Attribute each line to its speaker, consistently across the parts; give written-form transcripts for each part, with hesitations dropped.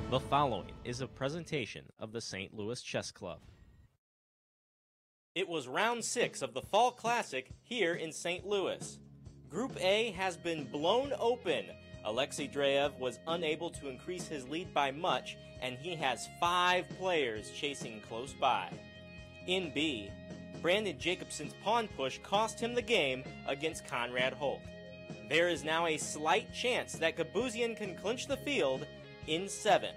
Speaker 1: The following is a presentation of the St. Louis Chess Club. It was round 6 of the Fall Classic here in St. Louis. Group A has been blown open. Alexei Dreyev was unable to increase his lead by much, and he has 5 players chasing close by. In B, Brandon Jacobson's pawn push cost him the game against Conrad Holk. There is now a slight chance that Gabuzian can clinch the field in 7.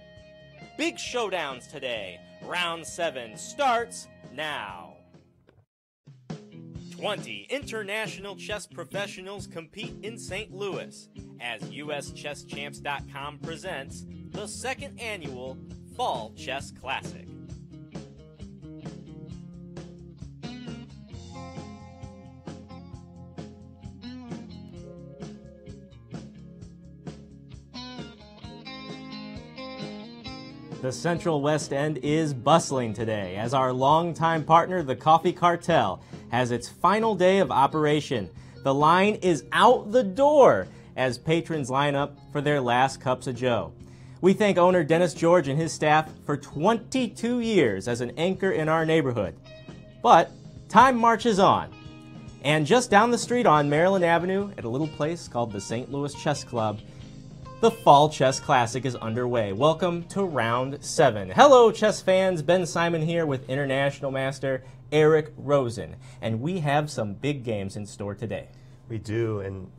Speaker 1: Big showdowns today. Round 7 starts now. 20 international chess professionals compete in St. Louis as USChessChamps.com presents the 2nd annual Fall Chess Classic. The Central West End is bustling today as our longtime partner, the Coffee Cartel, has its final day of operation. The line is out the door as patrons line up for their last cups of joe. We thank owner Dennis George and his staff for 22 years as an anchor in our neighborhood. But time marches on. And just down the street on Maryland Avenue at a little place called the St. Louis Chess Club, the Fall Chess Classic is underway. Welcome to round 7. Hello, chess fans. Ben Simon here with International Master Eric Rosen. And we have some big games in store today.
Speaker 2: We do, and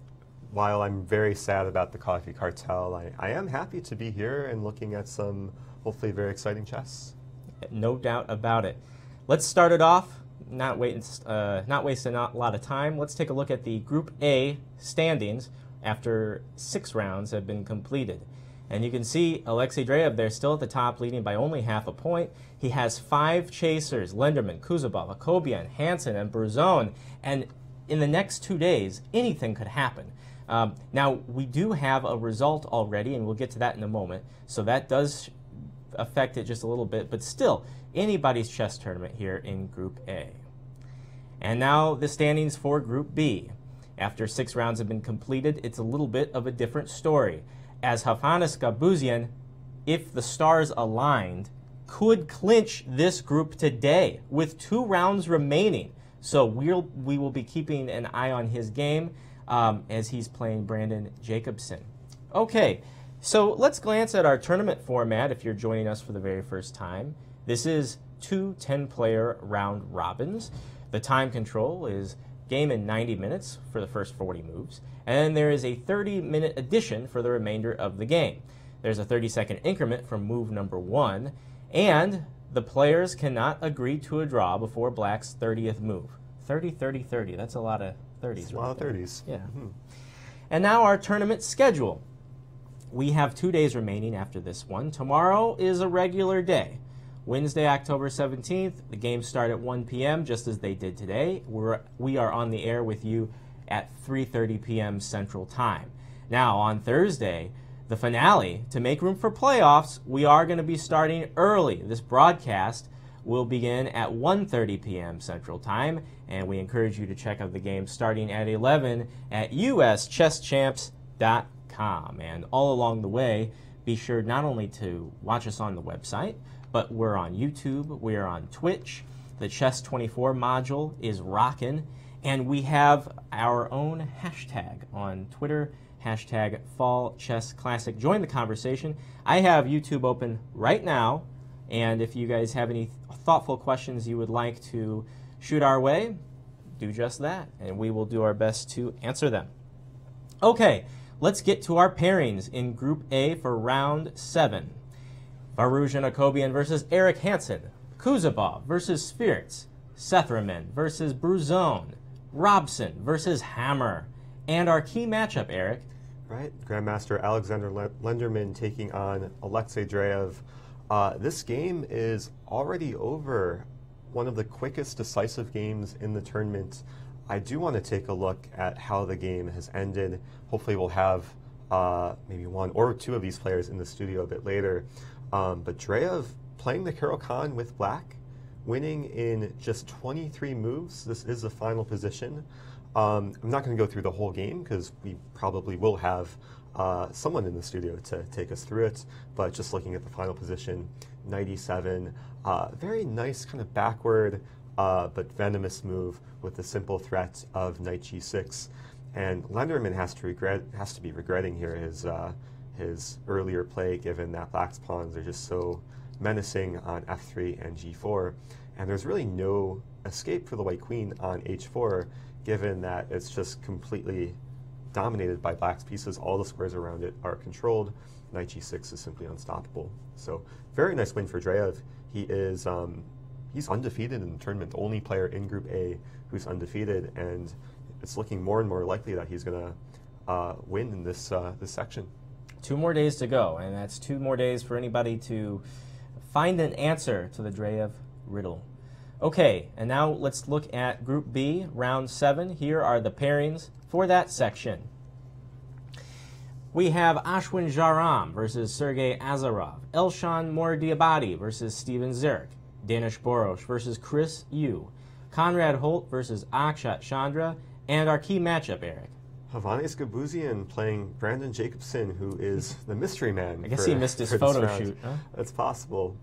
Speaker 2: while I'm very sad about the Coffee Cartel, I am happy to be here and looking at some hopefully very exciting chess.
Speaker 1: No doubt about it. Let's start it off, not wasting a lot of time. Let's take a look at the Group A standings after 6 rounds have been completed. And you can see Alexei Dreyev there still at the top, leading by only half a point. He has 5 chasers, Linderman, Kuzubov, Akobian, Hansen, and Bruzone. And in the next 2 days, anything could happen. Now, we do have a result already, and we'll get to that in a moment. So that does affect it just a little bit. But still, anybody's chess tournament here in Group A. And now the standings for Group B. After 6 rounds have been completed, it's a little bit of a different story, as Hovhannes Gabuzian, if the stars aligned, could clinch this group today with 2 rounds remaining. So we will be keeping an eye on his game as he's playing Brandon Jacobson. Okay, so let's glance at our tournament format if you're joining us for the very first time. This is 2 10-player round robins. The time control is game in 90 minutes for the first 40 moves, and then there is a 30-minute addition for the remainder of the game. There's a 30-second increment from move number 1, and the players cannot agree to a draw before Black's 30th move. 30, 30, 30. That's a lot of 30s.
Speaker 2: It's a lot of 30s.
Speaker 1: Yeah. Mm-hmm. And now our tournament schedule. We have 2 days remaining after this one. Tomorrow is a regular day. Wednesday, October 17th, the games start at 1 p.m. just as they did today. We are on the air with you at 3:30 p.m. Central Time. Now, on Thursday, the finale, to make room for playoffs, we are going to be starting early. This broadcast will begin at 1:30 p.m. Central Time, and we encourage you to check out the game starting at 11 at USChessChamps.com. And all along the way, be sure not only to watch us on the website, but we're on YouTube, we're on Twitch, the Chess24 module is rockin', and we have our own hashtag on Twitter, hashtag Fall Chess Classic. Join the conversation. I have YouTube open right now, and if you guys have any thoughtful questions you would like to shoot our way, do just that, and we will do our best to answer them. Okay, let's get to our pairings in Group A for round 7. Varuzhin Akobian versus Eric Hansen, Kuzubov versus Svirts, Sethraman versus Bruzone, Robson versus Hammer, and our key matchup, Eric.
Speaker 2: Right, Grandmaster Alexander Lenderman taking on Alexei Dreyev. This game is already over, one of the quickest decisive games in the tournament. I do want to take a look at how the game has ended. Hopefully we'll have maybe 1 or 2 of these players in the studio a bit later. But Dreyev playing the Caro-Kann with Black, winning in just 23 moves. This is the final position. I'm not going to go through the whole game because we probably will have someone in the studio to take us through it, but just looking at the final position, knight e7, very nice kind of backward but venomous move with the simple threat of knight g6. And Lenderman has to be regretting here his earlier play, given that black's pawns are just so menacing on f3 and g4, and there's really no escape for the white queen on h4, given that it's just completely dominated by black's pieces. All the squares around it are controlled. Knight g6 is simply unstoppable. So very nice win for Dreyev. He is he's undefeated in the tournament, the only player in Group A who's undefeated, and it's looking more and more likely that he's going to win in this this section.
Speaker 1: 2 more days to go, and that's 2 more days for anybody to find an answer to the Dreyev riddle. Okay, and now let's look at Group B, Round 7. Here are the pairings for that section. We have Ashwin Jaram versus Sergey Azarov, Elshan Mordiabadi versus Steven Zerk, Danish Borosh versus Chris Yu, Conrad Holt versus Akshat Chandra, and our key matchup, Eric.
Speaker 2: Hovhannes Gabuzian playing Brandon Jacobson, who is the mystery man.
Speaker 1: I guess he missed his photo shoot. Huh?
Speaker 2: That's possible.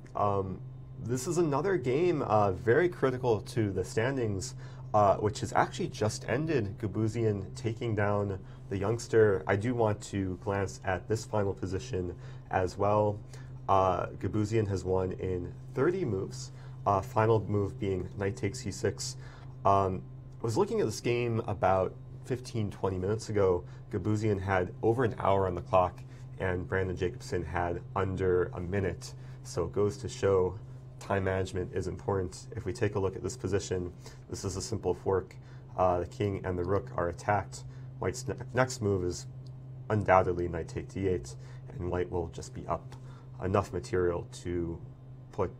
Speaker 2: This is another game very critical to the standings, which has actually just ended. Gabuzian taking down the youngster. I do want to glance at this final position as well. Gabuzian has won in 30 moves, final move being knight takes e6. I was looking at this game about 15-20 minutes ago. Gabuzian had over an hour on the clock, and Brandon Jacobson had under a minute. So it goes to show time management is important. If we take a look at this position, this is a simple fork. The king and the rook are attacked. White's next move is undoubtedly knight take d8, and white will just be up enough material to put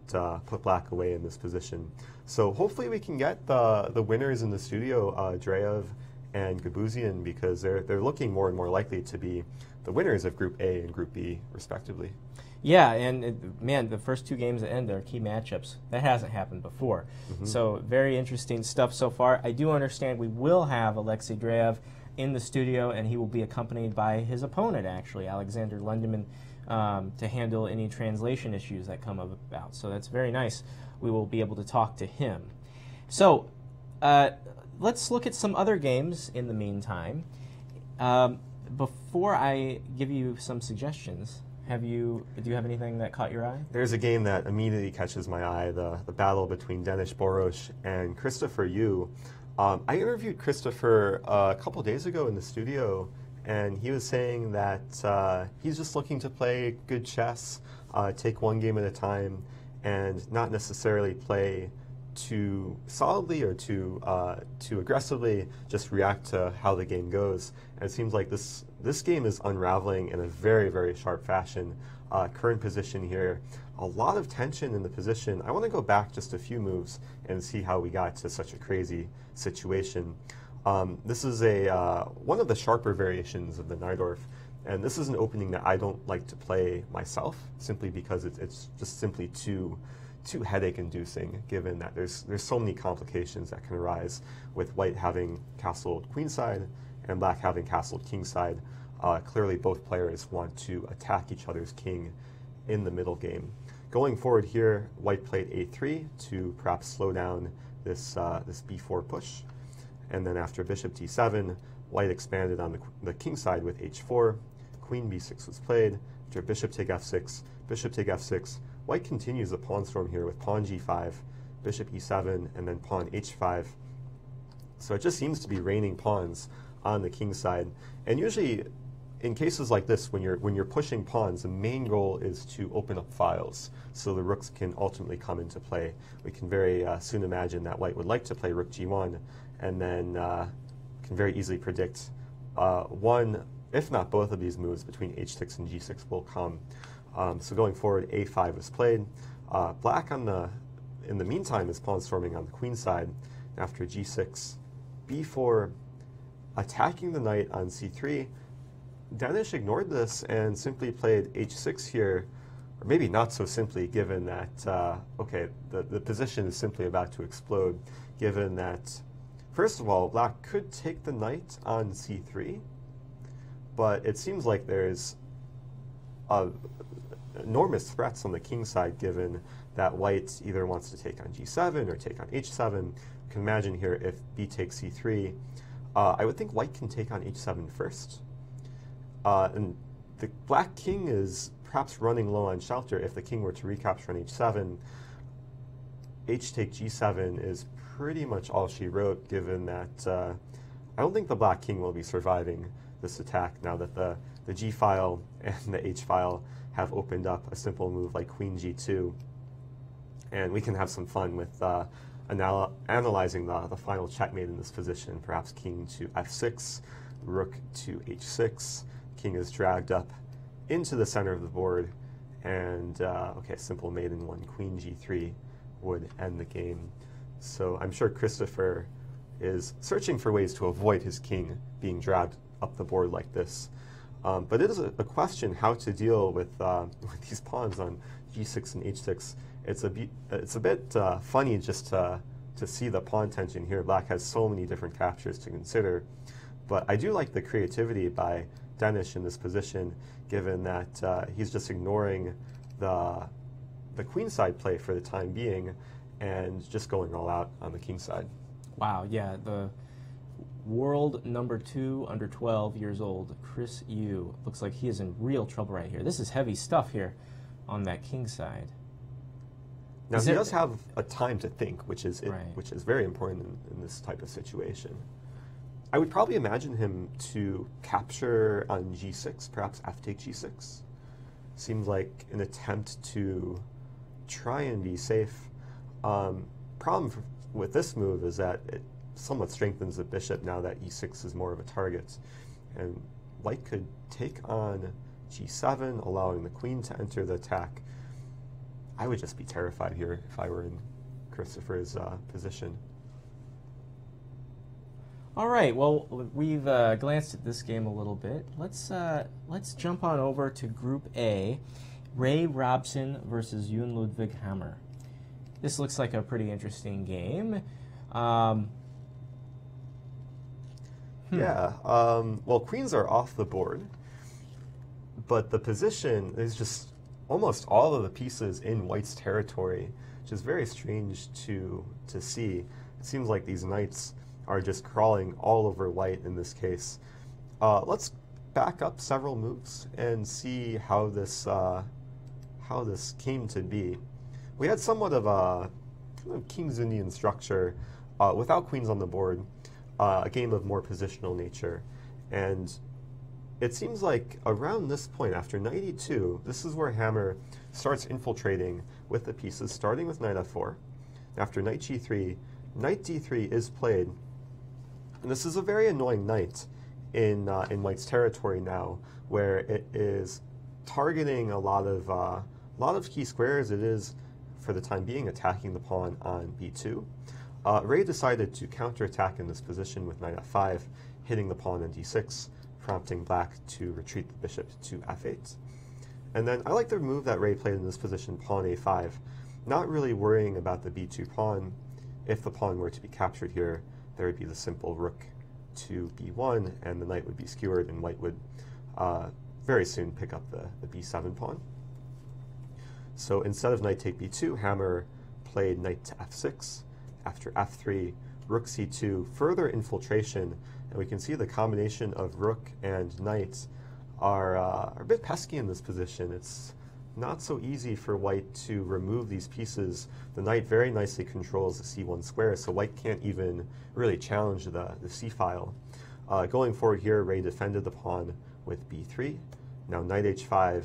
Speaker 2: black away in this position. So hopefully we can get the winners in the studio, Dreyev and Gabuzian, because they're looking more and more likely to be the winners of Group A and Group B, respectively.
Speaker 1: Yeah, and man, the first 2 games that end are key matchups. That hasn't happened before. Mm-hmm. So very interesting stuff so far. I do understand we will have Alexei Dreyev in the studio, and he will be accompanied by his opponent, actually, Alexander Lenderman, to handle any translation issues that come about. So that's very nice. We will be able to talk to him. So let's look at some other games in the meantime. Before I give you some suggestions, do you have anything that caught your eye?
Speaker 2: There's a game that immediately catches my eye, the battle between Danish Borosh and Christopher Yu. I interviewed Christopher a couple days ago in the studio, and he was saying that he's just looking to play good chess, take one game at a time, and not necessarily play too solidly or too aggressively, just react to how the game goes. And it seems like this game is unraveling in a very, very sharp fashion. Current position here, a lot of tension in the position. I want to go back just a few moves and see how we got to such a crazy situation. This is one of the sharper variations of the Najdorf, and this is an opening that I don't like to play myself, simply because it's just simply too headache-inducing, given that there's so many complications that can arise with white having castled queenside and black having castled kingside. Clearly, both players want to attack each other's king in the middle game. Going forward here, white played a3 to perhaps slow down this b4 push, and then after bishop d7, white expanded on the king side with h4. Queen b6 was played. After bishop take f6, bishop take f6. White continues the pawn storm here with pawn g5, bishop e7, and then pawn h5. So it just seems to be raining pawns on the king side. And usually, in cases like this, when you're pushing pawns, the main goal is to open up files so the rooks can ultimately come into play. We can very soon imagine that white would like to play rook g1, and then can very easily predict one, if not both of these moves between h6 and g6 will come. So going forward, a5 was played. Black in the meantime is pawn storming on the queen side. After g6, b4, attacking the knight on c3. Danish ignored this and simply played h6 here, or maybe not so simply, given that, okay, the position is simply about to explode, given that First of all, black could take the knight on c3, but it seems like there's enormous threats on the king side, given that white either wants to take on g7 or take on h7. You can imagine here if b takes c3, I would think white can take on h7 first. And the black king is perhaps running low on shelter. If the king were to recapture on h7, h take g7 is pretty much all she wrote, given that I don't think the black king will be surviving this attack now that the g file and the h file have opened up a simple move like queen g2. And we can have some fun with analyzing the final checkmate in this position. Perhaps king to f6, rook to h6. King is dragged up into the center of the board. And, okay, simple mate in one, queen g3 would end the game. So I'm sure Christopher is searching for ways to avoid his king being dragged up the board like this. But it is a question how to deal with these pawns on g6 and h6. It's a bit funny just to see the pawn tension here. Black has so many different captures to consider. But I do like the creativity by Denish in this position, given that he's just ignoring the queenside play for the time being and just going all out on the king side.
Speaker 1: Wow, yeah, the world number 2 under 12 years old, Chris Yu, looks like he is in real trouble right here. This is heavy stuff here on that king side.
Speaker 2: Now, he does have a time to think, which is
Speaker 1: right.
Speaker 2: which is very important in this type of situation. I would probably imagine him to capture on g6, perhaps f take g6. Seems like an attempt to try and be safe. Problem with this move is that it somewhat strengthens the bishop now that e6 is more of a target. And white could take on g7, allowing the queen to enter the attack. I would just be terrified here if I were in Christopher's position.
Speaker 1: All right, well, we've glanced at this game a little bit. Let's jump on over to Group A, Ray Robson versus Jon Ludvig Hammer. This looks like a pretty interesting game.
Speaker 2: Yeah, well, queens are off the board, but the position is just almost all of the pieces in white's territory, which is very strange to see. It seems like these knights are just crawling all over white in this case. Let's back up several moves and see how this came to be. We had somewhat of a kind of King's Indian structure without queens on the board, a game of more positional nature. And it seems like around this point, after knight e2, this is where Hammer starts infiltrating with the pieces, starting with knight f4. After knight g3, knight d3 is played. And this is a very annoying knight in white's territory now, where it is targeting a lot of key squares. It is, for the time being, attacking the pawn on b2. Ray decided to counterattack in this position with knight f5, hitting the pawn on d6, prompting black to retreat the bishop to f8. And then I like the move that Ray played in this position, pawn a5, not really worrying about the b2 pawn. If the pawn were to be captured here, there would be the simple rook to b1, and the knight would be skewered, and white would very soon pick up the b7 pawn. So instead of knight take b2, Hammer played knight to f6. After f3, rook c2, further infiltration, and we can see the combination of rook and knight are a bit pesky in this position. It's not so easy for white to remove these pieces. The knight very nicely controls the c1 square, so white can't even really challenge the c file. Going forward here, Ray defended the pawn with b3. Now knight h5,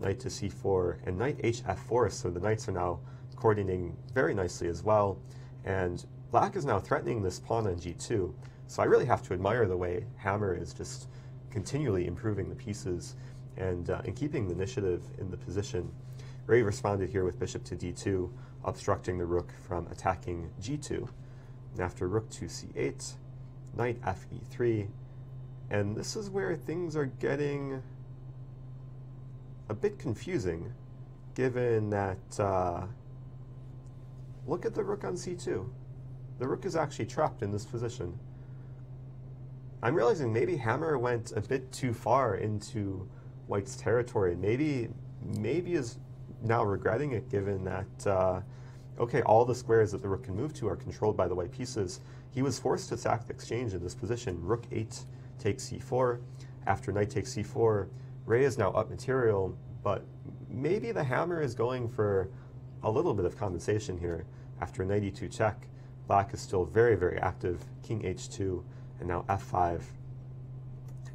Speaker 2: knight to c4, and knight hf4, so the knights are now coordinating very nicely as well. And black is now threatening this pawn on g2. So I really have to admire the way Hammer is just continually improving the pieces and keeping the initiative in the position. Ray responded here with bishop to d2, obstructing the rook from attacking g2. And after rook to c8, knight fe3, and this is where things are getting a bit confusing, given that look at the rook on c2. the rook is actually trapped in this position. I'm realizing maybe Hammer went a bit too far into White's territory. Maybe is now regretting it, given that, okay, all the squares that the rook can move to are controlled by the white pieces. He was forced to sack the exchange in this position. Rook 8 takes c4. After knight takes c4, Ray is now up material, but maybe the Hammer is going for a little bit of compensation here. After knight e2 check, Black is still very, very active. King h2, and now f5.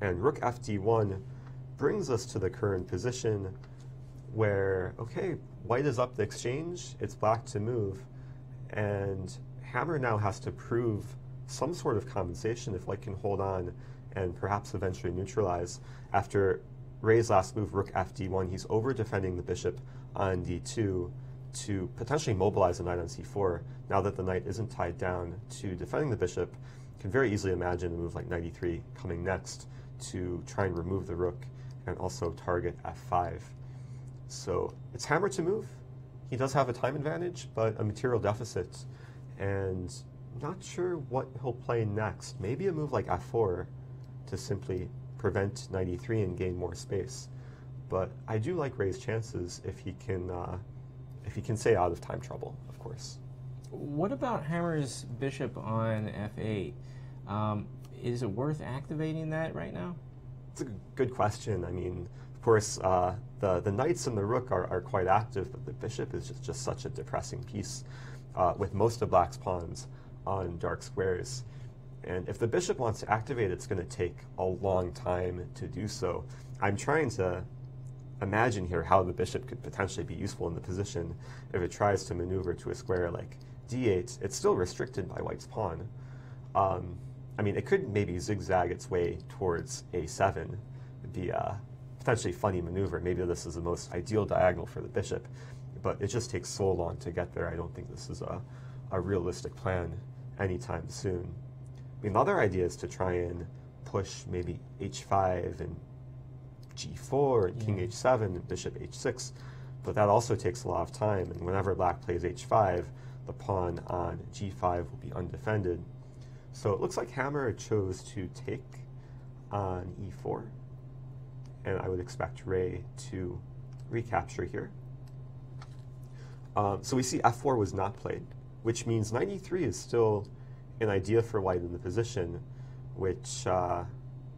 Speaker 2: And rook fd1 brings us to the current position where, okay, White is up the exchange, it's Black to move, and Hammer now has to prove some sort of compensation if White can hold on and perhaps eventually neutralize. After Ray's last move, rook fd1, he's over-defending the bishop on d2 to potentially mobilize the knight on c4. Now that the knight isn't tied down to defending the bishop, you can very easily imagine a move like knight e3 coming next to try and remove the rook and also target f5. So it's Hammer to move. He does have a time advantage, but a material deficit. And not sure what he'll play next. Maybe a move like f4 to simply prevent knight e3 and gain more space. But I do like Ray's chances if he can stay out of time trouble, of course.
Speaker 1: What about Hammer's bishop on f8? Is it worth activating that right now?
Speaker 2: It's a good question. I mean, of course, the knights and the rook are quite active, but the bishop is just such a depressing piece with most of Black's pawns on dark squares. And if the bishop wants to activate, it's going to take a long time to do so. I'm trying to imagine here how the bishop could potentially be useful in the position. If it tries to maneuver to a square like d8, it's still restricted by White's pawn. I mean, it could maybe zigzag its way towards a7. It'd be a potentially funny maneuver. Maybe this is the most ideal diagonal for the bishop, but it just takes so long to get there. I don't think this is a realistic plan anytime soon. I mean, the other idea is to try and push maybe h5 and g4 and king h7 and bishop h6, but that also takes a lot of time, and whenever Black plays h5, the pawn on g5 will be undefended. So it looks like Hammer chose to take on e4, and I would expect Ray to recapture here. So we see f4 was not played, which means knight e3 is still an idea for White in the position, which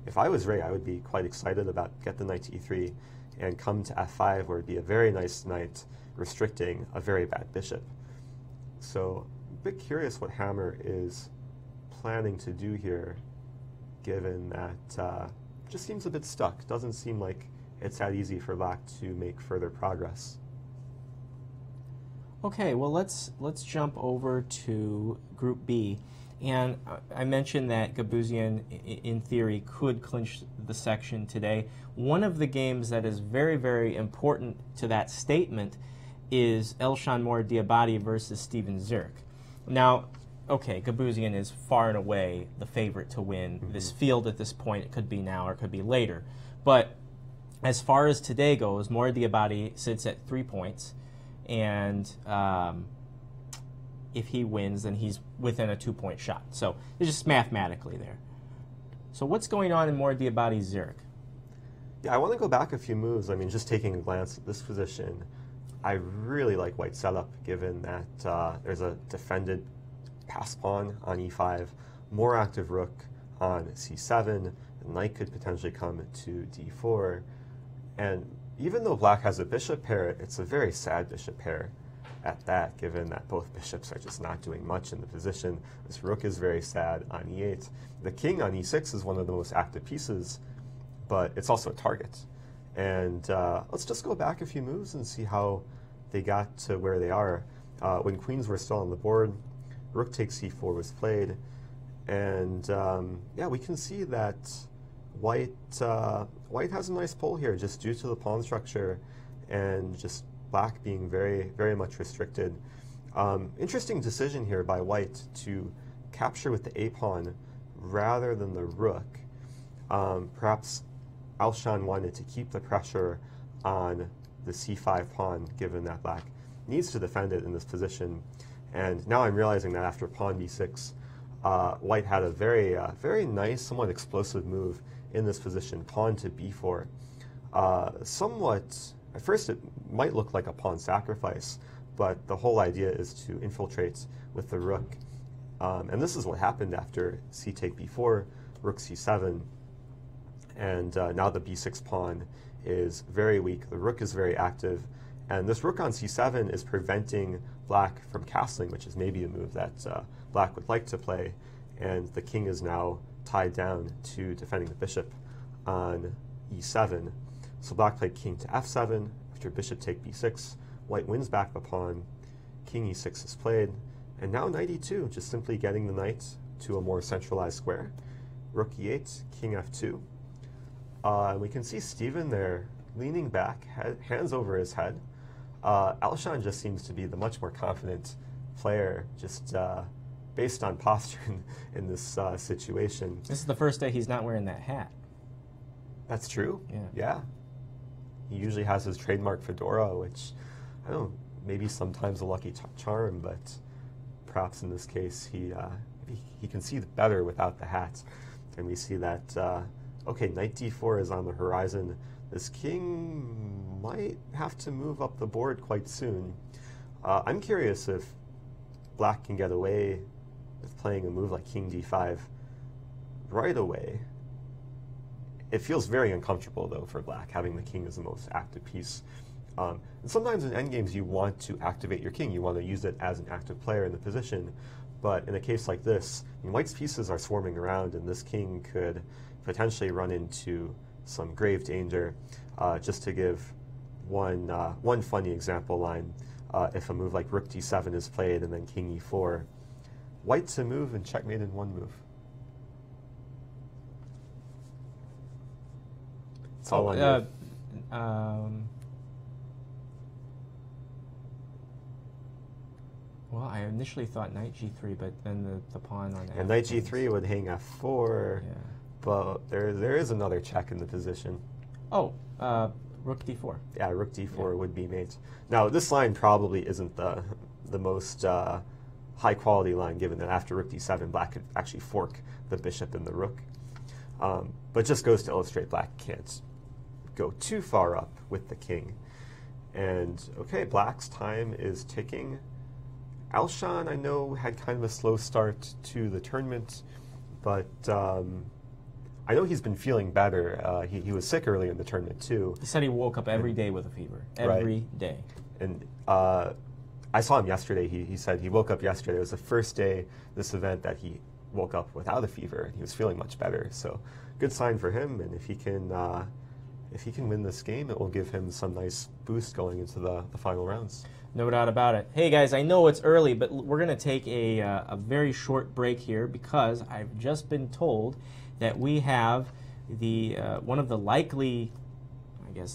Speaker 2: if I was Ray, I would be quite excited about. Get the knight to e3 and come to f5, where it'd be a very nice knight restricting a very bad bishop. So a bit curious what Hammer is planning to do here, given that just seems a bit stuck. Doesn't seem like it's that easy for Black to make further progress.
Speaker 1: Okay, well let's jump over to Group B. And I mentioned that Gabuzian, in theory, could clinch the section today. One of the games that is very, very important to that statement is Elshan Diabate versus Steven Zirk. Now, okay, Gabuzian is far and away the favorite to win this field at this point. It could be now or it could be later. But as far as today goes, Mor Diabate sits at 3 points, and if he wins, then he's within a 2-point shot. So it's just mathematically there. So what's going on in Mor Diabate Zirk?
Speaker 2: Yeah, I want to go back a few moves. I mean, just taking a glance at this position, I really like White's setup, given that there's a defended pass pawn on e5, more active rook on c7, the knight could potentially come to d4, and even though Black has a bishop pair, it's a very sad bishop pair at that, given that both bishops are just not doing much in the position. This rook is very sad on e8. The king on e6 is one of the most active pieces, but it's also a target. And let's just go back a few moves and see how they got to where they are. When queens were still on the board, rook takes c4 was played, and yeah, we can see that White has a nice pull here, just due to the pawn structure and just Black being very, very much restricted. Interesting decision here by White to capture with the a pawn rather than the rook. Perhaps Elshan wanted to keep the pressure on the c5 pawn, given that Black needs to defend it in this position. And now I'm realizing that after pawn b6, white had a very nice, somewhat explosive move in this position, pawn to b4. Somewhat, at first it might look like a pawn sacrifice, but the whole idea is to infiltrate with the rook. And this is what happened after c take b4, rook c7, and now the b6 pawn is very weak. The rook is very active, and this rook on c7 is preventing black from castling, which is maybe a move that black would like to play, and the king is now tied down to defending the bishop on e7. So black played king to f7 after bishop take b6. White wins back the pawn. King e6 is played, and now knight e2, just simply getting the knight to a more centralized square. Rook e8, king f2. We can see Steven there leaning back, hands over his head. Alshon just seems to be the much more confident player, just based on posture in this situation.
Speaker 1: This is the first day he's not wearing that hat.
Speaker 2: That's true.
Speaker 1: Yeah.
Speaker 2: He usually has his trademark fedora, which, I don't know, maybe sometimes a lucky charm, but perhaps in this case he can see better without the hat. And we see that, okay, knight d4 is on the horizon. This king might have to move up the board quite soon. I'm curious if black can get away with playing a move like king d5 right away. It feels very uncomfortable, though, for black, having the king as the most active piece. And sometimes in endgames you want to activate your king. You want to use it as an active player in the position. But in a case like this, white's pieces are swarming around, and this king could potentially run into some grave danger. Just to give one funny example line, if a move like rook d7 is played and then king e4, white to move and checkmate in one move. It's all on you.
Speaker 1: Well, I initially thought knight g3, but then the pawn on
Speaker 2: and knight g3 would hang f4,
Speaker 1: yeah.
Speaker 2: But there is another check in the position.
Speaker 1: Oh, rook d4.
Speaker 2: Yeah, rook d4 would be mate. Now, this line probably isn't the most high-quality line, given that after rook d7, black could actually fork the bishop and the rook. But just goes to illustrate black can't go too far up with the king. And, okay, black's time is ticking. Alshon, I know, had kind of a slow start to the tournament, but I know he's been feeling better. He was sick early in the tournament, too.
Speaker 1: He said he woke up every day with a fever. Every day.
Speaker 2: And I saw him yesterday. He said he woke up yesterday. It was the first day this event that he woke up without a fever, and he was feeling much better. So good sign for him, and if he can win this game, it will give him some nice boost going into the final rounds.
Speaker 1: No doubt about it. Hey guys, I know it's early, but we're going to take a very short break here because I've just been told that we have the one of the likely,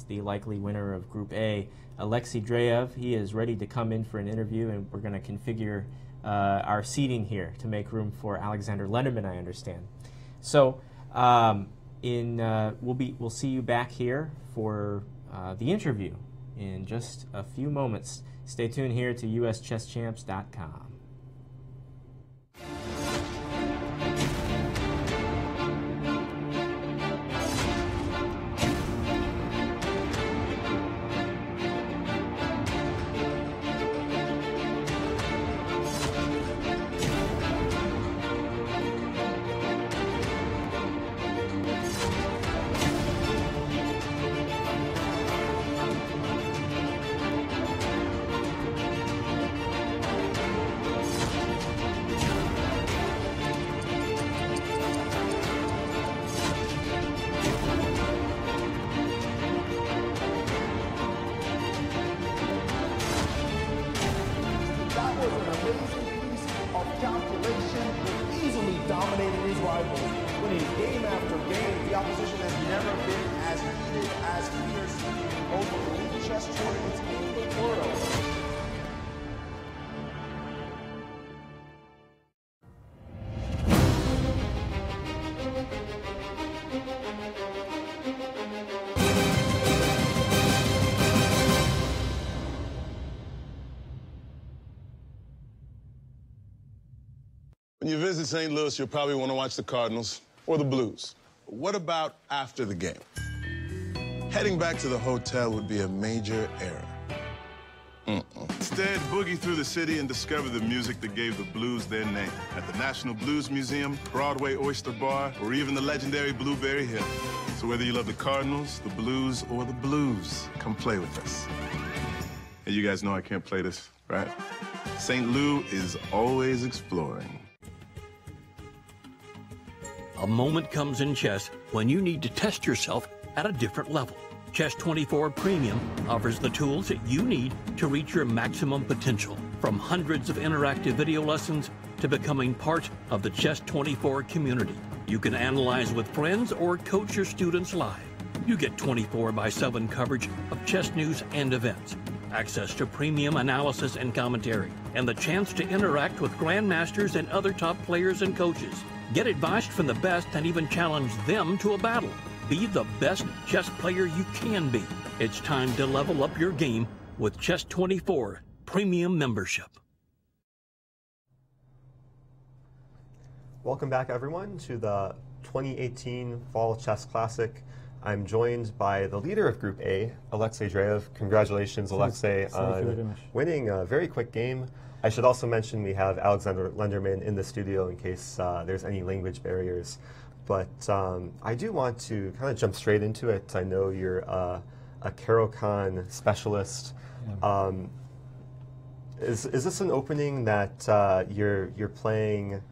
Speaker 1: the likely winner of Group A, Alexei Dreyev. He is ready to come in for an interview, and we're going to configure our seating here to make room for Alexander Lenderman, I understand. So we'll see you back here for the interview in just a few moments. Stay tuned here to USChessChamps.com.
Speaker 3: When you visit St. Louis, you'll probably want to watch the Cardinals or the Blues. What about after the game? Heading back to the hotel would be a major error. Instead, boogie through the city and discover the music that gave the Blues their name at the National Blues Museum, Broadway Oyster Bar, or even the legendary Blueberry Hill. So whether you love the Cardinals, the Blues, or the Blues, come play with us. And you guys know I can't play this, right? St. Lou is always exploring.
Speaker 4: A moment comes in chess when you need to test yourself at a different level. Chess24 Premium offers the tools that you need to reach your maximum potential. From hundreds of interactive video lessons to becoming part of the Chess24 community. You can analyze with friends or coach your students live. You get 24/7 coverage of chess news and events, access to premium analysis and commentary, and the chance to interact with grandmasters and other top players and coaches. Get advice from the best and even challenge them to a battle. Be the best chess player you can be. It's time to level up your game with Chess24 Premium membership.
Speaker 2: Welcome back, everyone, to the 2018 Fall Chess Classic. I'm joined by the leader of Group A, Alexei Dreyev. Congratulations, Alexei, on winning a very quick game. I should also mention we have Alexander Lenderman in the studio in case there's any language barriers. But I do want to kind of jump straight into it. I know you're a Caro-Kann specialist. Yeah. Is this an opening that you're playing?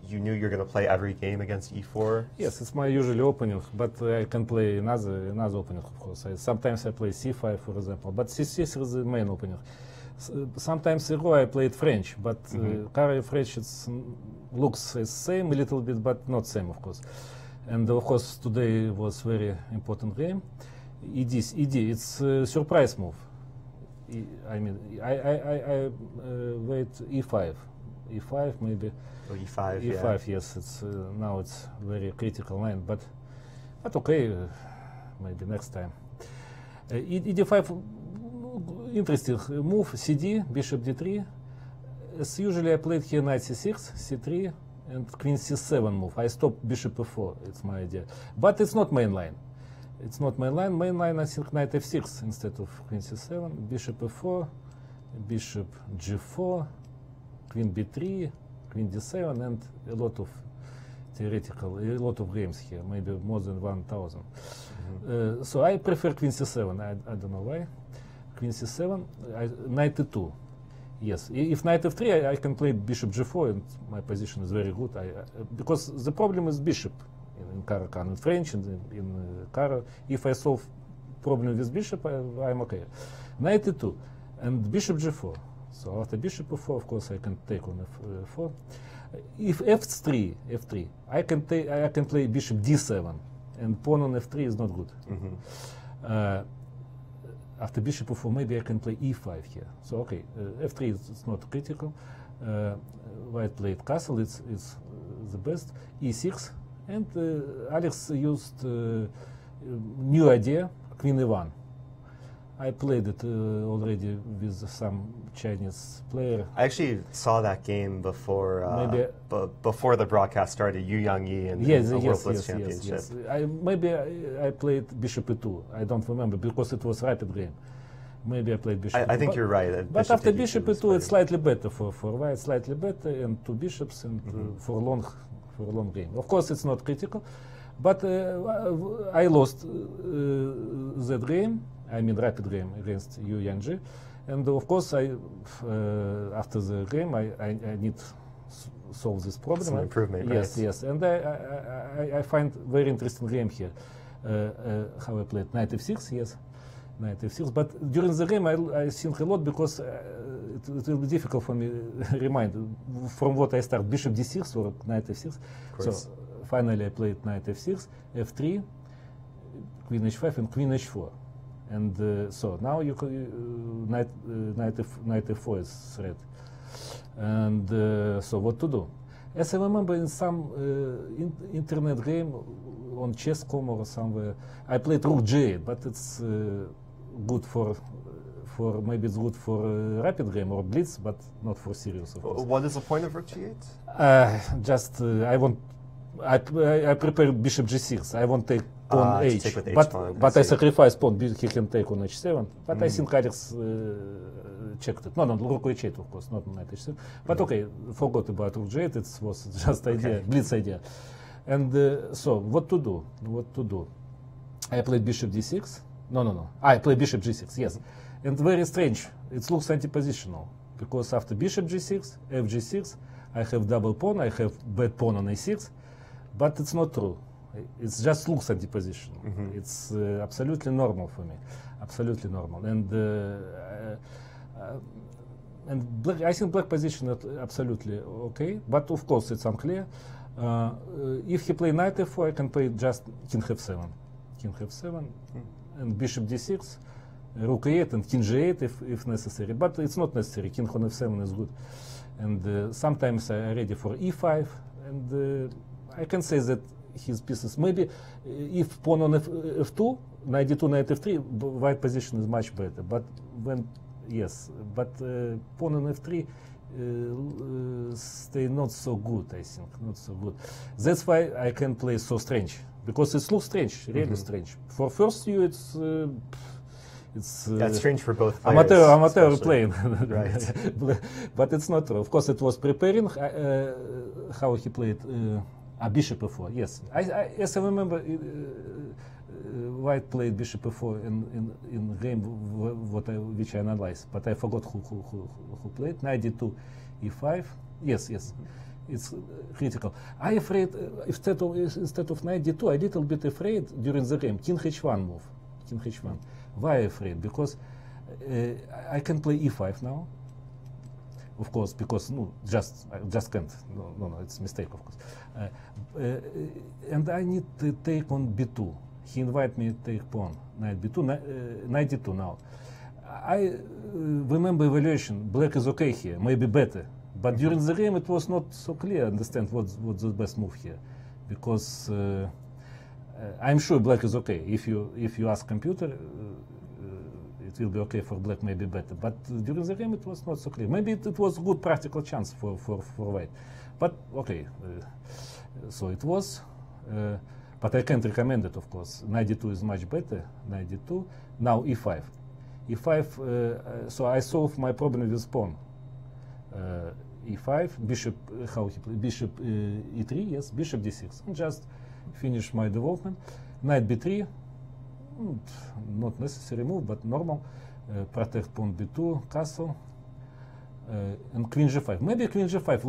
Speaker 2: You knew you're going to play every game against e4?
Speaker 5: Yes, it's my usual opening, but I can play another opening, of course. Sometimes I play c5, for example, but c6 is the main opening. Sometimes ago I played French, but Caro French looks the same a little bit, but not same, of course. And of course today was very important game. ED, it's a surprise move. I mean, I wait e5, maybe.
Speaker 2: Oh, e5,
Speaker 5: e5, yeah. Yes. It's now it's very critical line, but okay, maybe next time. ED5. Interesting move, cd, bishop d3. As usually I played here knight c6, c3, and queen c7 move. I stop bishop e4, it's my idea. But it's not main line. It's not main line. Main line, I think, knight f6 instead of queen c7, bishop e4, bishop g4, queen b3, queen d7, and a lot of theoretical, a lot of games here, maybe more than 1,000. So I prefer queen c7, I don't know why. Queen c7, knight e2. Yes, if knight f3, I can play bishop g4, and my position is very good. Because the problem is bishop in Caro-Kann, in French, and in Caro. If I solve problem with bishop, I'm okay. Knight e2 and bishop g4. So after bishop e4, of course, I can take on f4. If f3, I can play bishop d7, and pawn on f3 is not good. After bishop e4, maybe I can play e5 here. So okay, f3 is not critical. White played castle, it's the best. e6, and Alex used new idea, queen e1. I played it already with some Chinese player.
Speaker 2: I actually saw that game before before the broadcast started, Yu Yang-yi and the World Blitz Championship.
Speaker 5: Yes. Maybe I played bishop e2. I don't remember because it was rapid game. Maybe I played bishop.
Speaker 2: I think you're right.
Speaker 5: But after bishop e2, it's slightly better for white, slightly better, and two bishops, and for a long game. Of course, it's not critical, but I lost that game. I mean, rapid game against Yu Yang-ji, and of course, after the game, I need to solve this problem.
Speaker 2: Some improvement,
Speaker 5: yes,
Speaker 2: right?
Speaker 5: Yes, and I find very interesting game here. How I played knight f6, yes, knight f6. But during the game, I think a lot because it will be difficult for me to remind from what I start, bishop d6 or knight f6. So finally, I played knight f6, f3, queen h5, and queen h4. And so now you knight f4 is threat. And so what to do? As I remember, in some internet game on Chess.com or somewhere, I played rook g8, but it's good for for maybe it's good for rapid game or blitz, but not for serious. Of course.
Speaker 2: What is the point of rook g8?
Speaker 5: I prepare bishop g6. I won't take pawn
Speaker 2: to
Speaker 5: h,
Speaker 2: take with
Speaker 5: but
Speaker 2: h-pawn,
Speaker 5: I sacrifice pawn. He can take on h7. But I think Alex checked it. No, rook h8, of course, not knight h7. But okay, forgot about rook g8. It was just idea, blitz idea. And so what to do? What to do? I played bishop d6. No. I play bishop g6. Yes, and very strange. It looks anti-positional because after bishop g6, f g6, I have double pawn. I have bad pawn on a6, but it's not true. It just looks anti-positional. It's absolutely normal for me. Absolutely normal. And black, I think black position is absolutely okay. But of course, it's unclear. If he play knight f4, I can play just king f7. King f7 and bishop d6, rook a8 and king g8 if necessary. But it's not necessary. King on f7 is good. And sometimes I'm ready for e5. And I can say that his pieces, maybe if pawn on f2, knight d2, knight f3, white position is much better. But when, yes, but pawn on f3 stay not so good, I think, not so good. That's why I can play so strange, because it looks strange, really strange. For first view, it's
Speaker 2: strange for both players.
Speaker 5: Amateur playing,
Speaker 2: right?
Speaker 5: But it's not true. Of course, it was preparing how he played bishop f4. Yes, as I remember, White played bishop f4 in game which I analyzed, but I forgot who played. Knight d2, e5. Yes, it's critical. I afraid instead of knight d2, I little bit afraid during the game king h1 move. King h1. Why afraid? Because I can play e5 now. Of course, because I just can't. No, it's a mistake, of course. And I need to take on b2. He invited me to take pawn, knight b2, knight d2 now. I remember evaluation, black is okay here, maybe better. But during the game it was not so clear, understand what's the best move here. Because I'm sure black is okay. If you ask computer, it will be okay for black, maybe better. But during the game it was not so clear. Maybe it was good practical chance for white. But okay, so it was. But I can't recommend it, of course. Knight d2 is much better. Knight d2. Now e5. e5. So I solved my problem with pawn. e5. Bishop. How he played? Bishop e3. Yes. Bishop d6. And just finish my development. Knight b3. Not necessary move, but normal. Protect pawn b2. Castle. And queen g5. Maybe queen g5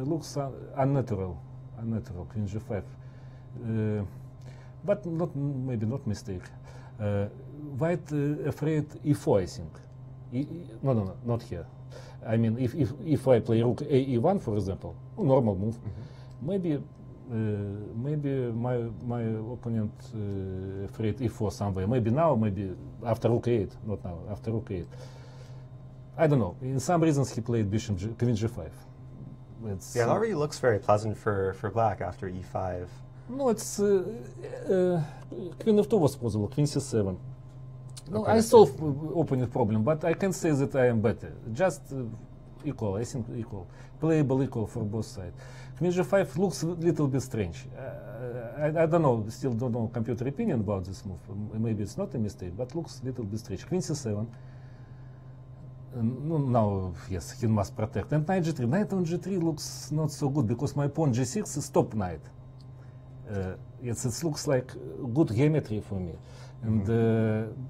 Speaker 5: looks unnatural. Unnatural. Queen g5. But maybe not mistake. White afraid e4, I think. No, not here. I mean, if I play rook e1, for example, normal move, maybe my opponent afraid e4 somewhere. Maybe now, maybe after rook a8, not now. After rook a8, I don't know. In some reasons, he played bishop queen g5.
Speaker 2: It already looks very pleasant for black after e5.
Speaker 5: No, it's queen f2 was possible, queen c7. No, I solved opening problem, but I can't say that I am better. Just equal, I think equal. Playable equal for both sides. Queen g5 looks a little bit strange. I don't know, still don't know computer opinion about this move. Maybe it's not a mistake, but looks a little bit strange. Queen c7. Now, yes, he must protect. And knight g3. Knight on g3 looks not so good because my pawn g6 is stop knight. Yes, it looks like good geometry for me. And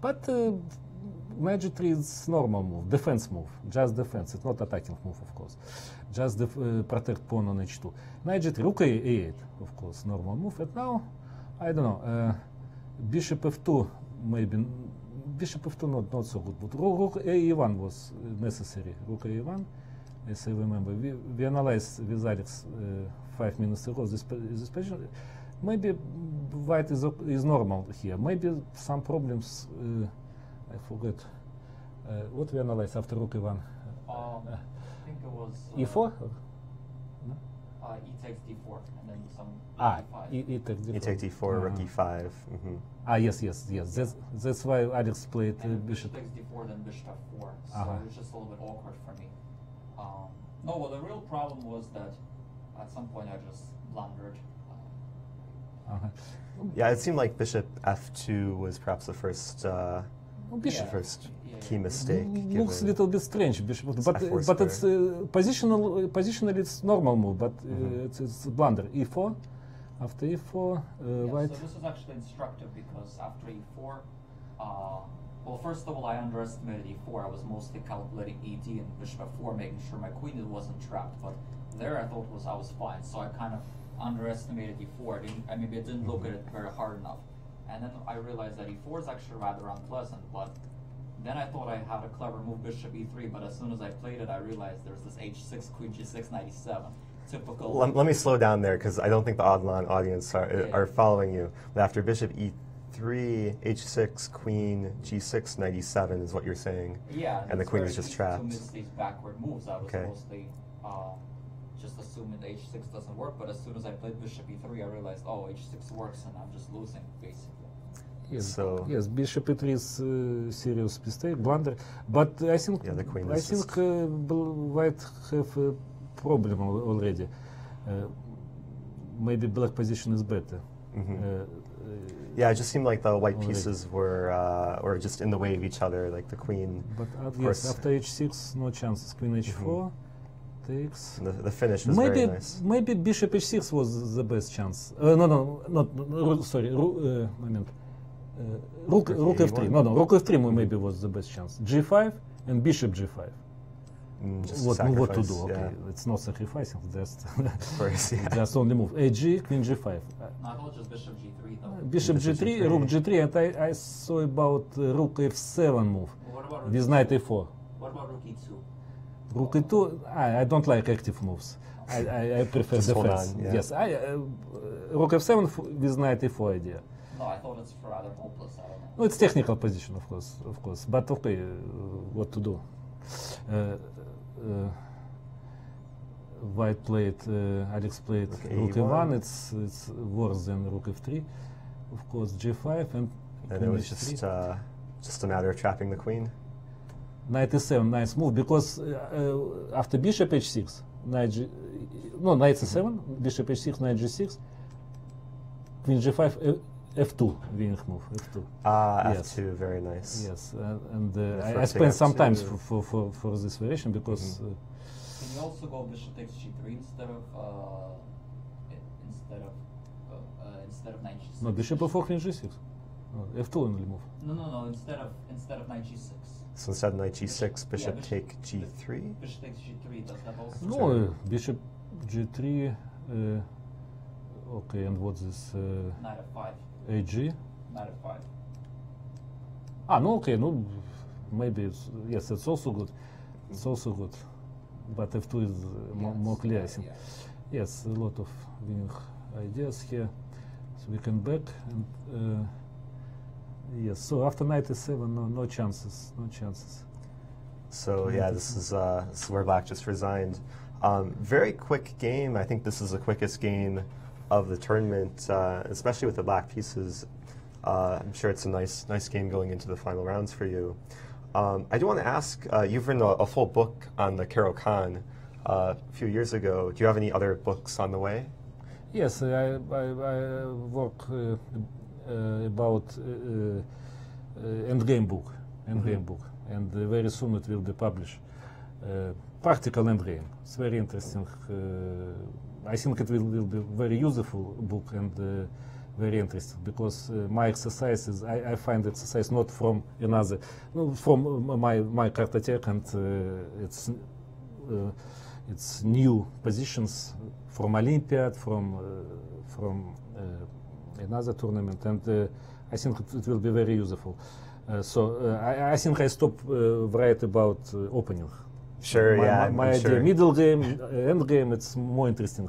Speaker 5: but knight g3 is normal move, defense move, just defense. It's not attacking move, of course. Just protect pawn on h2. Knight g3, rook a8, of course, normal move. And now, I don't know, bishop f2 maybe. Bishop f2 not so good, but rook a1 was necessary. Rook a1, as I remember. We analyzed with Alex 5 minutes ago this position. Maybe white is normal here. Maybe some problems. I forget. What we analyzed after rook a1?
Speaker 6: I think it was
Speaker 5: e4.
Speaker 6: I E takes d4, and then some
Speaker 5: E5.
Speaker 2: You take d4, rook e5.
Speaker 5: Yes. That's why Alex played bishop.
Speaker 6: takes d4, then bishop f4. So it was just a little bit awkward for me. No, well, the real problem was that at some point I just blundered.
Speaker 2: Yeah, it seemed like bishop f2 was perhaps the first key mistake.
Speaker 5: Looks a little bit strange, bishop, but
Speaker 2: F4
Speaker 5: it's positionally it's normal move, but it's blunder. E4, after E4, white.
Speaker 6: So this is actually instructive because after E4, well, first of all, I underestimated E4. I was mostly calculating ED and bishop f4, making sure my queen wasn't trapped. But there, I thought I was fine. So I kind of underestimated E4. I didn't look at it very hard enough. And then I realized that E4 is actually rather unpleasant. But then I thought I had a clever move, bishop E3. But as soon as I played it, I realized there's this H6, Queen G6, knight E7. Typical.
Speaker 2: Let me slow down there because I don't think the online audience are following you. But after bishop E3, H6, Queen G6, knight E7 is what you're saying.
Speaker 6: Yeah,
Speaker 2: and the queen is just trapped.
Speaker 6: To miss these backward moves, I was mostly just assuming the H6 doesn't work. But as soon as I played bishop E3, I realized, oh, H6 works, and I'm just losing basically.
Speaker 5: Yes, bishop E3 is serious mistake, blunder. But I think
Speaker 2: the queen
Speaker 5: I think white have a problem already. Maybe black position is better.
Speaker 2: Yeah, it just seemed like the white pieces were just in the way of each other, like the queen.
Speaker 5: But yes, after H6, no chances. Queen H4 takes.
Speaker 2: The finish was very nice.
Speaker 5: Maybe bishop H6 was the best chance. No, sorry. Rook F3. No, rook F3 maybe was the best chance. G5 and bishop G5. What to do? Okay, it's not sacrificing. Just only move. AG, Queen G5.
Speaker 6: No, I thought just bishop G3 though.
Speaker 5: Bishop G3, Rook G3, and I saw about Rook F7 move with knight A4.
Speaker 6: What about Rook E2?
Speaker 5: Rook E2, I don't like active moves. I prefer defense. Yes, Rook F7 with knight A4 idea.
Speaker 6: No, I thought it's for rather hopeless. I don't know.
Speaker 5: No, it's technical position, of course. But okay, what to do? White played, Alex played Rook E1. It's worse than Rook F3. Of course, G5 and
Speaker 2: it was just a matter of trapping the queen.
Speaker 5: Knight E7, nice move because after bishop H6, knight C7, bishop H6, knight G6, Queen G5. F2 winning move. F2.
Speaker 2: Yes. F2, very nice.
Speaker 5: Yes, and I spent some time for this variation because.
Speaker 6: Can you also go bishop takes G3 instead of knight G6?
Speaker 5: No, bishop F4 Queen G6. No, F2 only move.
Speaker 6: No. Instead of knight G6.
Speaker 2: So instead of knight G6, bishop take G3.
Speaker 6: Bishop takes G3. Does that also?
Speaker 5: No, bishop G3. Okay, and what's this?
Speaker 6: Knight F5.
Speaker 5: AG.
Speaker 6: Knight
Speaker 5: No,
Speaker 6: F5.
Speaker 5: okay, no, maybe it's also good. It's also good, but F2 is more clear, I think. Yes, a lot of winning ideas here. So we can back and yes. So after knight E7, no chances.
Speaker 2: So yeah, this is where black just resigned. Very quick game. I think this is the quickest game of the tournament, especially with the black pieces. I'm sure it's a nice game going into the final rounds for you. I do want to ask, you've written a full book on the Caro-Kann a few years ago. Do you have any other books on the way?
Speaker 5: Yes, I work about endgame book, and very soon it will be published. Practical endgame. It's very interesting. I think it will be very useful book and very interesting because my exercises, I find exercise not from another, from my Kartotek, and it's new positions from Olympiad, from another tournament, and I think it will be very useful. So I think I stop write about opening.
Speaker 2: Sure,
Speaker 5: my idea,
Speaker 2: sure.
Speaker 5: Middle game, end game, it's more interesting.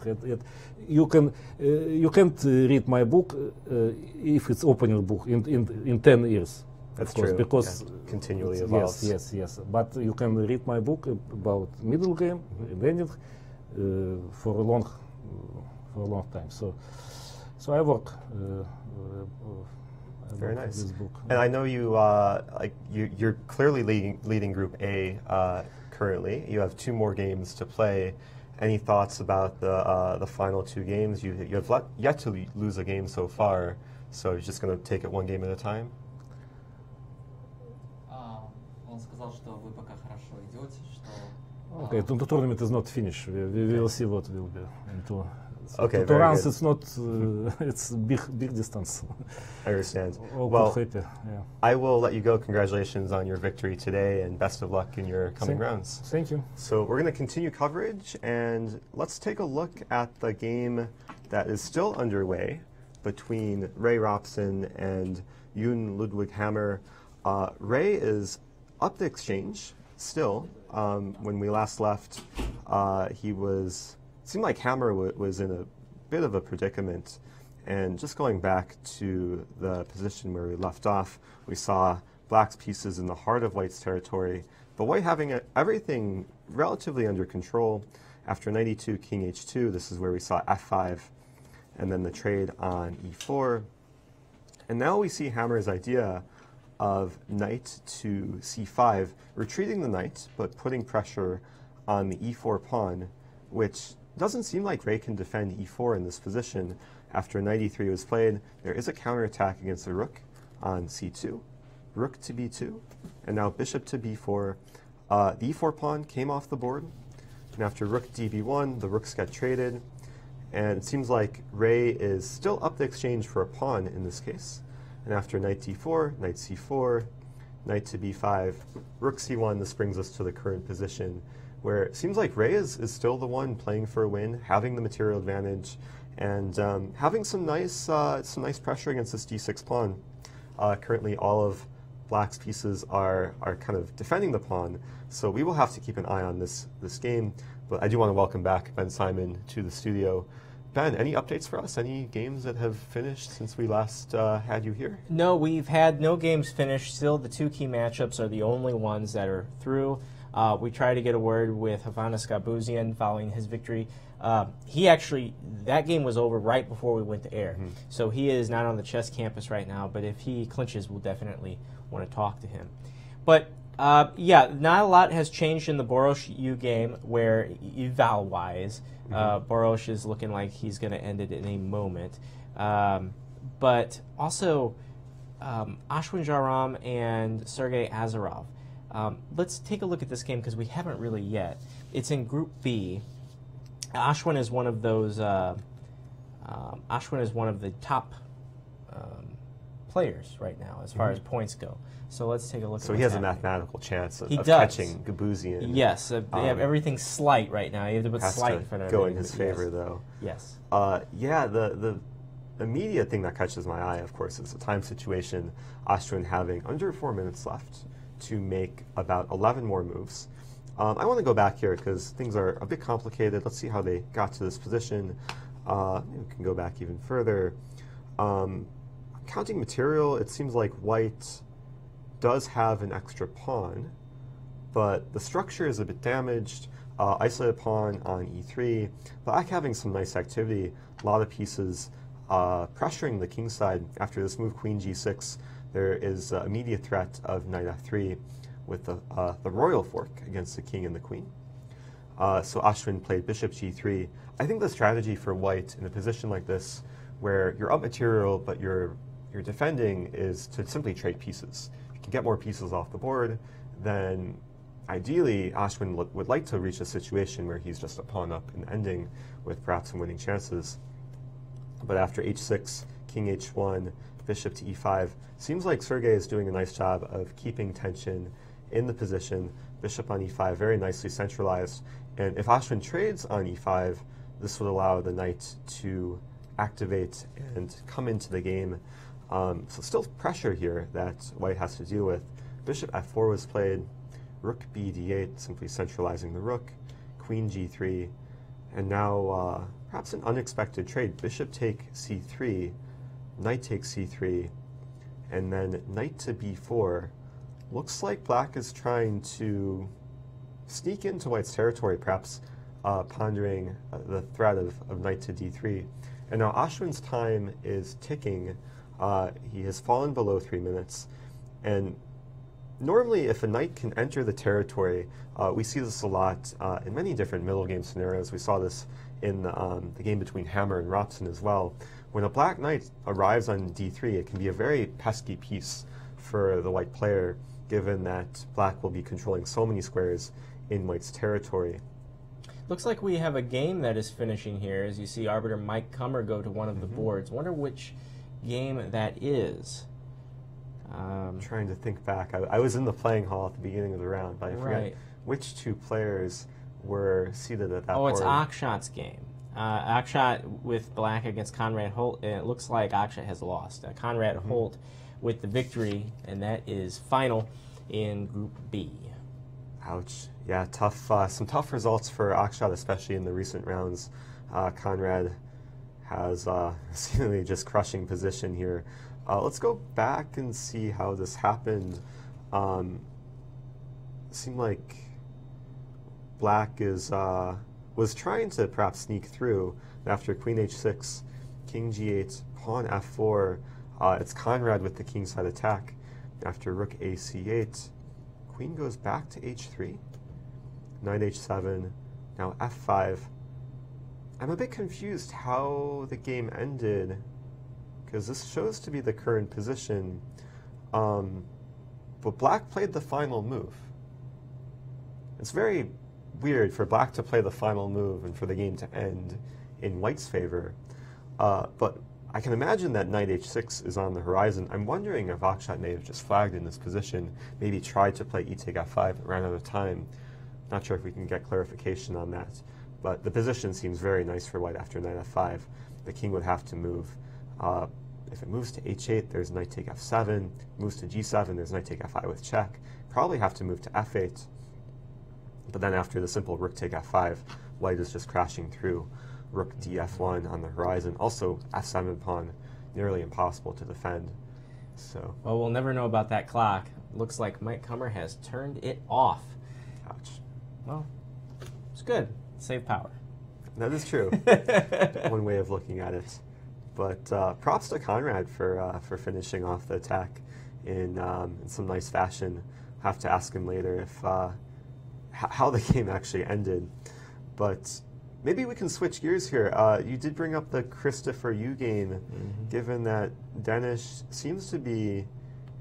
Speaker 5: You can't read my book if it's opening book in 10 years.
Speaker 2: That's
Speaker 5: of course,
Speaker 2: true.
Speaker 5: because
Speaker 2: continually evolves.
Speaker 5: Yes. But you can read my book about middle game, and ending for a long for a long time. So I work.
Speaker 2: Very
Speaker 5: about
Speaker 2: nice.
Speaker 5: This book.
Speaker 2: And I know you you're clearly leading Group A currently. You have 2 more games to play. Any thoughts about the final 2 games? You have yet to lose a game so far, so you're just going to take it one game at a time.
Speaker 6: Он сказал, что вы пока хорошо идете, что
Speaker 5: Okay, the tournament is not finished. We will see what will be.
Speaker 2: Okay,
Speaker 5: Two
Speaker 2: very
Speaker 5: rounds,
Speaker 2: good.
Speaker 5: it's not. It's big distance.
Speaker 2: I understand.
Speaker 5: All
Speaker 2: Well,
Speaker 5: happy. Yeah.
Speaker 2: I will let you go. Congratulations on your victory today, and best of luck in your coming
Speaker 5: Thank-
Speaker 2: rounds.
Speaker 5: Thank you.
Speaker 2: So we're going to continue coverage, and let's take a look at the game that is still underway between Ray Robson and Yoon Ludwig Hammer. Ray is up the exchange still. When we last left, seemed like Hammer was in a bit of a predicament. And just going back to the position where we left off, we saw Black's pieces in the heart of White's territory, but White having everything relatively under control. After 92, King H2, this is where we saw F5, and then the trade on E4. And now we see Hammer's idea of knight to C5, retreating the knight, but putting pressure on the E4 pawn, which doesn't seem like Ray can defend E4 in this position. After knight E3 was played, there is a counterattack against the rook on C2, rook to B2, and now bishop to B4. The E4 pawn came off the board, and after rook DB1, the rooks get traded, and it seems like Ray is still up the exchange for a pawn in this case. And after knight D4, knight C4, knight to B5, rook C1, this brings us to the current position, where it seems like Ray is still the one playing for a win, having the material advantage, and having some nice pressure against this D6 pawn. Currently, all of Black's pieces are kind of defending the pawn, so we will have to keep an eye on this game. But I do want to welcome back Ben Simon to the studio. Ben, any updates for us? Any games that have finished since we last had you here?
Speaker 1: No, we've had no games finished. Still, the 2 key matchups are the only ones that are through. We tried to get a word with Hovhannes Gabuzian following his victory. That game was over right before we went to air. So he is not on the chess campus right now, but if he clinches, we'll definitely want to talk to him. But not a lot has changed in the Borosh U game, where eval-wise, Borosh is looking like he's going to end it in a moment. But also, Ashwin Jaram and Sergei Azarov. Let's take a look at this game because we haven't really yet. It's in Group B. Ashwin is one of those. Ashwin is one of the top players right now as far as points go. So let's take a look.
Speaker 2: So
Speaker 1: at
Speaker 2: he has
Speaker 1: what's
Speaker 2: a
Speaker 1: happening.
Speaker 2: mathematical chance of
Speaker 1: He does.
Speaker 2: catching Gabuzian.
Speaker 1: Yes, they have everything slight right now. You have to put
Speaker 2: Has
Speaker 1: slight
Speaker 2: to
Speaker 1: in front of
Speaker 2: go
Speaker 1: it.
Speaker 2: in his favor, though.
Speaker 1: Yes.
Speaker 2: The immediate thing that catches my eye, of course, is the time situation. Ashwin having under 4 minutes left to make about 11 more moves. I want to go back here because things are a bit complicated. Let's see how they got to this position. We can go back even further. Counting material, it seems like White does have an extra pawn, but the structure is a bit damaged. Isolated pawn on E3. Black having some nice activity. A lot of pieces pressuring the king side. After this move, Queen G6, there is immediate threat of Knight F3 with the royal fork against the king and the queen. So Ashwin played Bishop G3. I think the strategy for White in a position like this, where you're up material but you're defending, is to simply trade pieces. If you can get more pieces off the board, then ideally Ashwin would like to reach a situation where he's just a pawn up and ending with perhaps some winning chances. But after H6, King H1, Bishop to E5, seems like Sergei is doing a nice job of keeping tension in the position. Bishop on E5, very nicely centralized. And if Ashwin trades on E5, this would allow the knight to activate and come into the game. So still pressure here that White has to deal with. Bishop F4 was played. Rook B D8, simply centralizing the rook. Queen G3. And now perhaps an unexpected trade. Bishop take C3. Knight takes C3. And then knight to B4. Looks like Black is trying to sneak into White's territory, perhaps pondering the threat of knight to d3. And now Ashwin's time is ticking. He has fallen below 3 minutes. And normally, if a knight can enter the territory, we see this a lot in many different middle game scenarios. We saw this in the game between Hammer and Robson as well. When a black knight arrives on d3, it can be a very pesky piece for the white player, given that black will be controlling so many squares in white's territory.
Speaker 1: Looks like we have a game that is finishing here, as you see Arbiter Mike Kummer go to one of the boards. Wonder which game that is.
Speaker 2: I'm trying to think back. I was in the playing hall at the beginning of the round, but I forget which two players were seated at that board.
Speaker 1: Oh, it's Akshat's game. Akshat with black against Conrad Holt, and it looks like Akshat has lost. Conrad Holt with the victory, and that is final in Group B.
Speaker 2: Ouch. Yeah, tough. Some tough results for Akshat, especially in the recent rounds. Conrad has seemingly just crushing position here. Let's go back and see how this happened. Seemed like black was trying to perhaps sneak through. After queen h6, king g8, pawn f4, it's Conrad with the kingside attack. After rook a c8, queen goes back to h3, knight h7, now f5. I'm a bit confused how the game ended, because this shows to be the current position, but black played the final move. It's very weird for black to play the final move and for the game to end in white's favor, but I can imagine that knight h6 is on the horizon. I'm wondering if Akshat may have just flagged in this position, maybe tried to play e take f5, but ran out of time. Not sure if we can get clarification on that, but the position seems very nice for white after knight f5. The king would have to move. If it moves to h8, there's knight take f7. Moves to g7, there's knight take f5 with check. Probably have to move to f8. But then after the simple rook take f5, white is just crashing through. Rook df1 on the horizon. Also, f7 pawn, nearly impossible to defend. So.
Speaker 1: Well, we'll never know about that clock. Looks like Mike Kummer has turned it off.
Speaker 2: Ouch.
Speaker 1: Well, it's good. Save power.
Speaker 2: That is true. One way of looking at it. But props to Conrad for finishing off the attack in some nice fashion. Have to ask him later if how the game actually ended. But maybe we can switch gears here. You did bring up the Christopher Yu game, given that Danish seems to be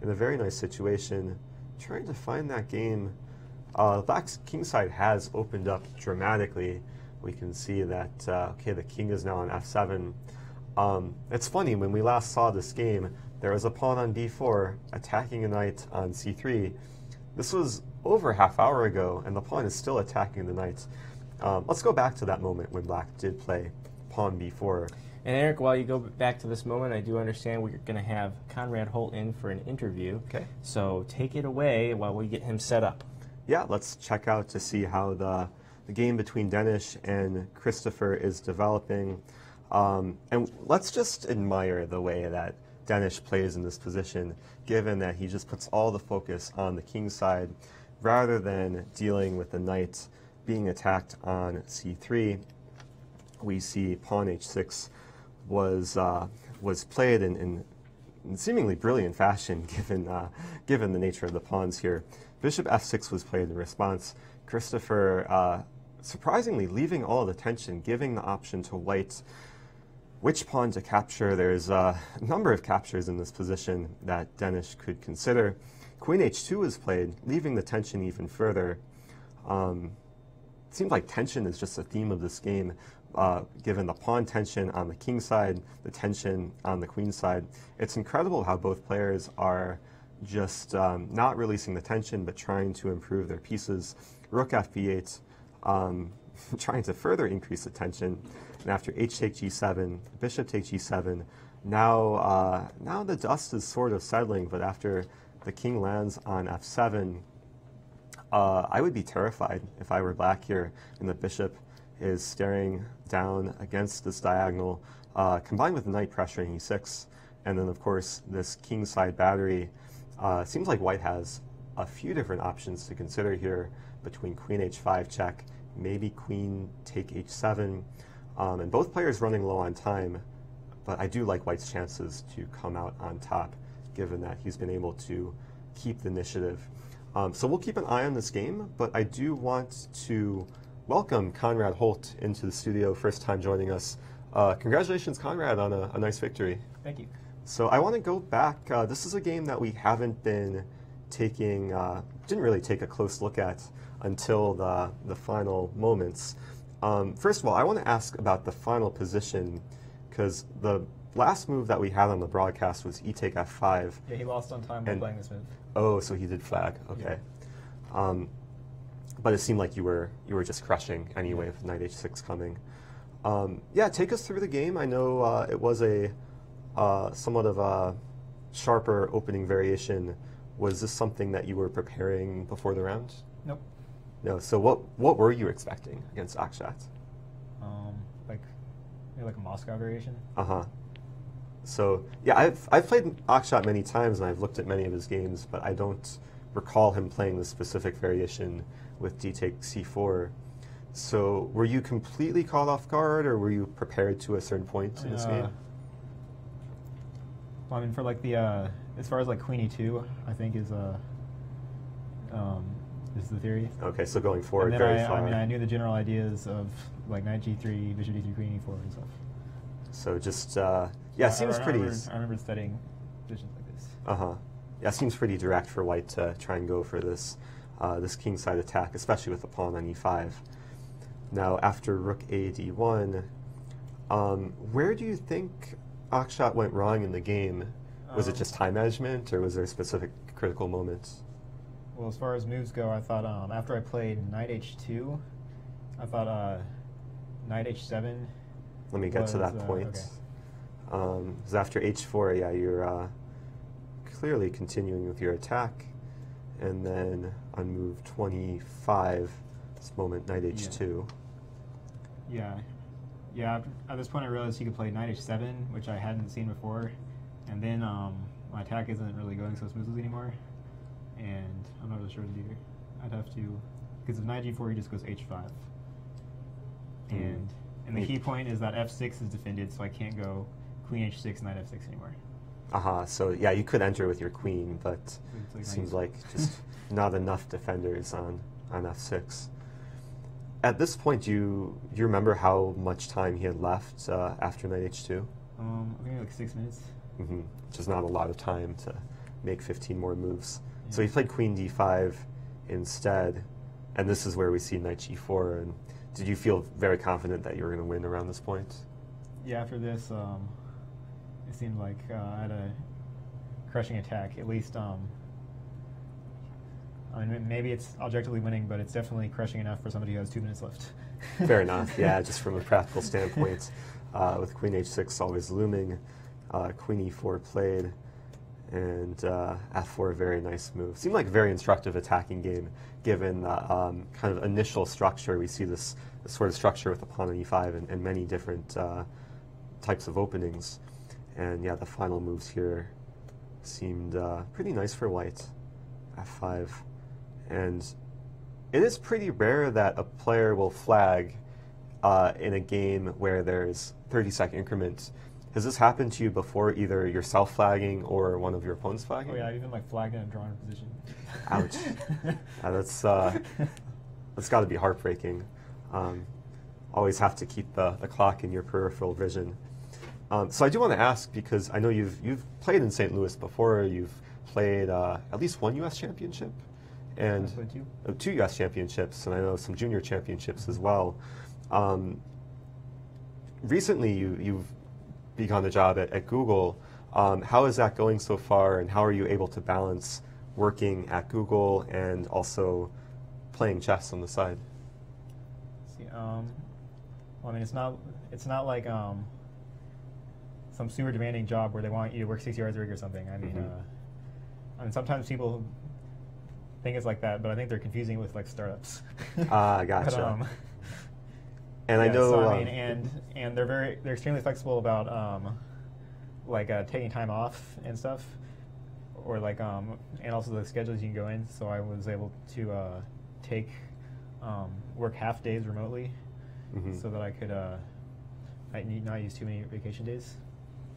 Speaker 2: in a very nice situation. Trying to find that game. Black's kingside has opened up dramatically. We can see that, okay, the king is now on f7. It's funny, when we last saw this game, there was a pawn on b4 attacking a knight on c3. This was over a half hour ago, and the pawn is still attacking the knight. Let's go back to that moment when black did play pawn b4.
Speaker 1: And Eric, while you go back to this moment, I do understand we're going to have Conrad Holt in for an interview.
Speaker 2: Okay.
Speaker 1: So take it away while we get him set up.
Speaker 2: Yeah, let's check out to see how the game between Danish and Christopher is developing. And let's just admire the way that Danish plays in this position, given that he just puts all the focus on the king side rather than dealing with the knight being attacked on c3. We see pawn h6 was played in seemingly brilliant fashion, given the nature of the pawns here. Bishop f6 was played in response. Christopher surprisingly leaving all the tension, giving the option to white which pawn to capture. There's a number of captures in this position that Danish could consider. Queen h2 is played, leaving the tension even further. It seems like tension is just a theme of this game, given the pawn tension on the king side, the tension on the queen side. It's incredible how both players are just not releasing the tension, but trying to improve their pieces. Rook f8, trying to further increase the tension. And after h take g7, bishop take g7, now the dust is sort of settling, but after the king lands on f7, I would be terrified if I were black here and the bishop is staring down against this diagonal, combined with the knight pressuring e6, and then of course this king side battery. Seems like white has a few different options to consider here between queen h5 check, maybe queen take h7, and both players running low on time, but I do like white's chances to come out on top, given that he's been able to keep the initiative. So we'll keep an eye on this game, but I do want to welcome Conrad Holt into the studio, first time joining us. Congratulations, Conrad, on a nice victory.
Speaker 7: Thank you.
Speaker 2: So I want to go back. This is a game that we haven't been taking, didn't really take a close look at until the final moments. First of all, I want to ask about the final position, because the last move that we had on the broadcast was e take f5.
Speaker 7: Yeah, he lost on time while playing this move.
Speaker 2: Oh, so he did flag. Okay. Yeah. But it seemed like you were just crushing anyway with knight h6 coming. Yeah, take us through the game. I know it was a somewhat of a sharper opening variation. Was this something that you were preparing before the round?
Speaker 7: Nope.
Speaker 2: No. So what were you expecting against Akshat?
Speaker 7: Like a Moscow variation.
Speaker 2: So yeah, I've played Akshat many times and I've looked at many of his games, but I don't recall him playing this specific variation with d take c4. So were you completely caught off guard, or were you prepared to a certain point in this game?
Speaker 7: Well, I mean, for like the as far as like queen e2, I think is the theory.
Speaker 2: Okay, so going forward,
Speaker 7: and then
Speaker 2: very far.
Speaker 7: I mean, I knew the general ideas of like knight g3, bishop d3, queen e4, and stuff.
Speaker 2: So just yeah, seems pretty.
Speaker 7: I remember studying positions like this.
Speaker 2: Yeah, seems pretty direct for white to try and go for this this kingside attack, especially with the pawn on e5. Now, after rook a d1, where do you think Akshat went wrong in the game? Was it just time management, or was there specific critical moments?
Speaker 7: Well, as far as moves go, I thought after I played knight h2, I thought knight h7.
Speaker 2: Let me get to that point.
Speaker 7: Okay.
Speaker 2: Because after h4, yeah, you're clearly continuing with your attack, and then on move 25, this moment, knight h2.
Speaker 7: Yeah. At this point, I realized he could play knight h7, which I hadn't seen before, and then my attack isn't really going so smoothly anymore, and I'm not really sure what to do here. I'd have to, because if knight g4, he just goes h5, and the key point is that f6 is defended, so I can't go queen h6, knight f6 anymore.
Speaker 2: So yeah, you could enter with your queen, but it seems like just not enough defenders on f6. At this point, do you remember how much time he had left after knight h2?
Speaker 7: I think like 6 minutes.
Speaker 2: Which is not a lot of time to make 15 more moves. Yeah. So he played queen d5 instead, and this is where we see knight g4. And did you feel very confident that you were going to win around this point?
Speaker 7: Yeah, after this, it seemed like I had a crushing attack. At least, I mean, maybe it's objectively winning, but it's definitely crushing enough for somebody who has 2 minutes left.
Speaker 2: Fair enough, yeah, just from a practical standpoint. With queen h6 always looming, queen e4 played, and f4, a very nice move. Seemed like a very instructive attacking game, given the kind of initial structure. We see this sort of structure with the pawn on e5 and many different types of openings. And yeah, the final moves here seemed pretty nice for white, f5. And it is pretty rare that a player will flag in a game where there's 30-second increments. Has this happened to you before, either yourself flagging or one of your opponents flagging?
Speaker 7: Oh yeah, I've even like flagged in a drawn position.
Speaker 2: Ouch. That's got to be heartbreaking. Always have to keep the clock in your peripheral vision. So I do want to ask, because I know you've played in St. Louis before. You've played at least one U.S. championship, and 2 U.S. championships, and I know some junior championships as well. Recently, you've begun the job at Google. How is that going so far, and how are you able to balance working at Google and also playing chess on the side?
Speaker 7: Well, I mean, it's not like some super demanding job where they want you to work 60 hours a week or something. I mean, I mean, sometimes people think it's like that, but I think they're confusing it with like startups.
Speaker 2: Gotcha.
Speaker 7: But,
Speaker 2: and
Speaker 7: yeah,
Speaker 2: I know,
Speaker 7: so, I mean, and they're extremely flexible about taking time off and stuff, or like and also the schedules you can go in. So I was able to take work half days remotely,
Speaker 2: Mm-hmm.
Speaker 7: so that I could not use too many vacation days.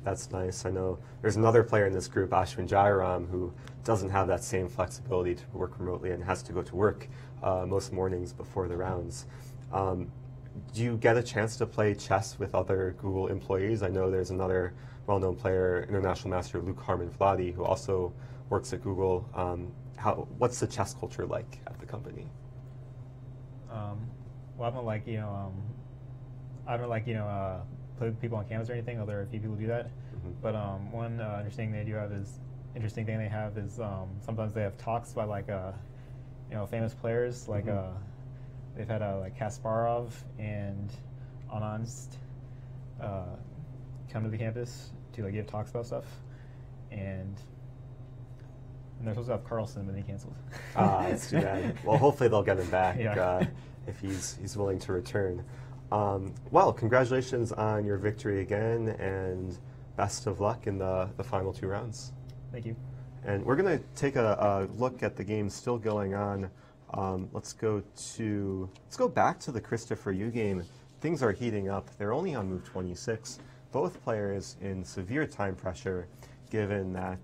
Speaker 2: That's nice. I know there's another player in this group, Ashwin Jayaram, who doesn't have that same flexibility to work remotely and has to go to work most mornings before the rounds. Do you get a chance to play chess with other Google employees? I know there's another well-known player, International Master Luke Harmon Vladi, who also works at Google. What's the chess culture like at the company?
Speaker 7: Well, I haven't played with people on campus or anything, although there are a few people who do that.
Speaker 2: Mm-hmm.
Speaker 7: But one interesting thing they have is sometimes they have talks by famous players, like
Speaker 2: Mm-hmm.
Speaker 7: they've had like Kasparov and Anand come to the campus to give talks about stuff, and they're supposed to have Carlson, but they canceled.
Speaker 2: That's too bad. Well, hopefully they'll get him back
Speaker 7: Yeah.
Speaker 2: if he's willing to return. Well, congratulations on your victory again, and best of luck in the final 2 rounds.
Speaker 7: Thank you.
Speaker 2: And we're going to take a look at the game still going on. Let's go back to the Christopher Yu game. Things are heating up. They're only on move 26. Both players in severe time pressure, given that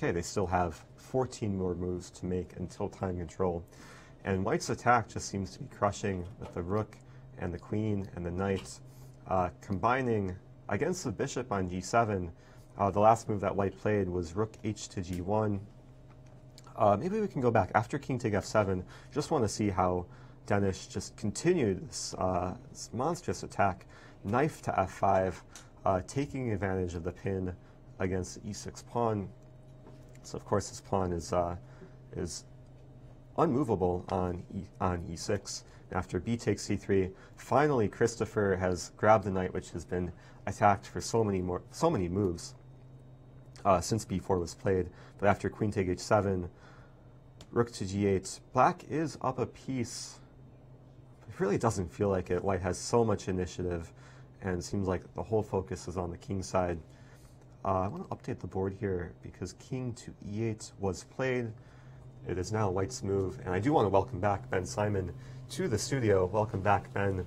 Speaker 2: they still have 14 more moves to make until time control. And White's attack just seems to be crushing with the rook and the queen and the knight, combining against the bishop on g7. The last move that White played was rook h to g1. Maybe we can go back after king take f7. Just want to see how Danish just continued this monstrous attack. Knife to f5, taking advantage of the pin against the e6 pawn. So of course this pawn is unmovable on e6. After b takes c3, finally Christopher has grabbed the knight, which has been attacked for so many moves since b4 was played. But after queen take h7, rook to g8, black is up a piece. It really doesn't feel like it. White has so much initiative, and it seems like the whole focus is on the king side. I want to update the board here because king to e8 was played. It is now White's move, and I do want to welcome back Ben Simon to the studio. Welcome back, Ben.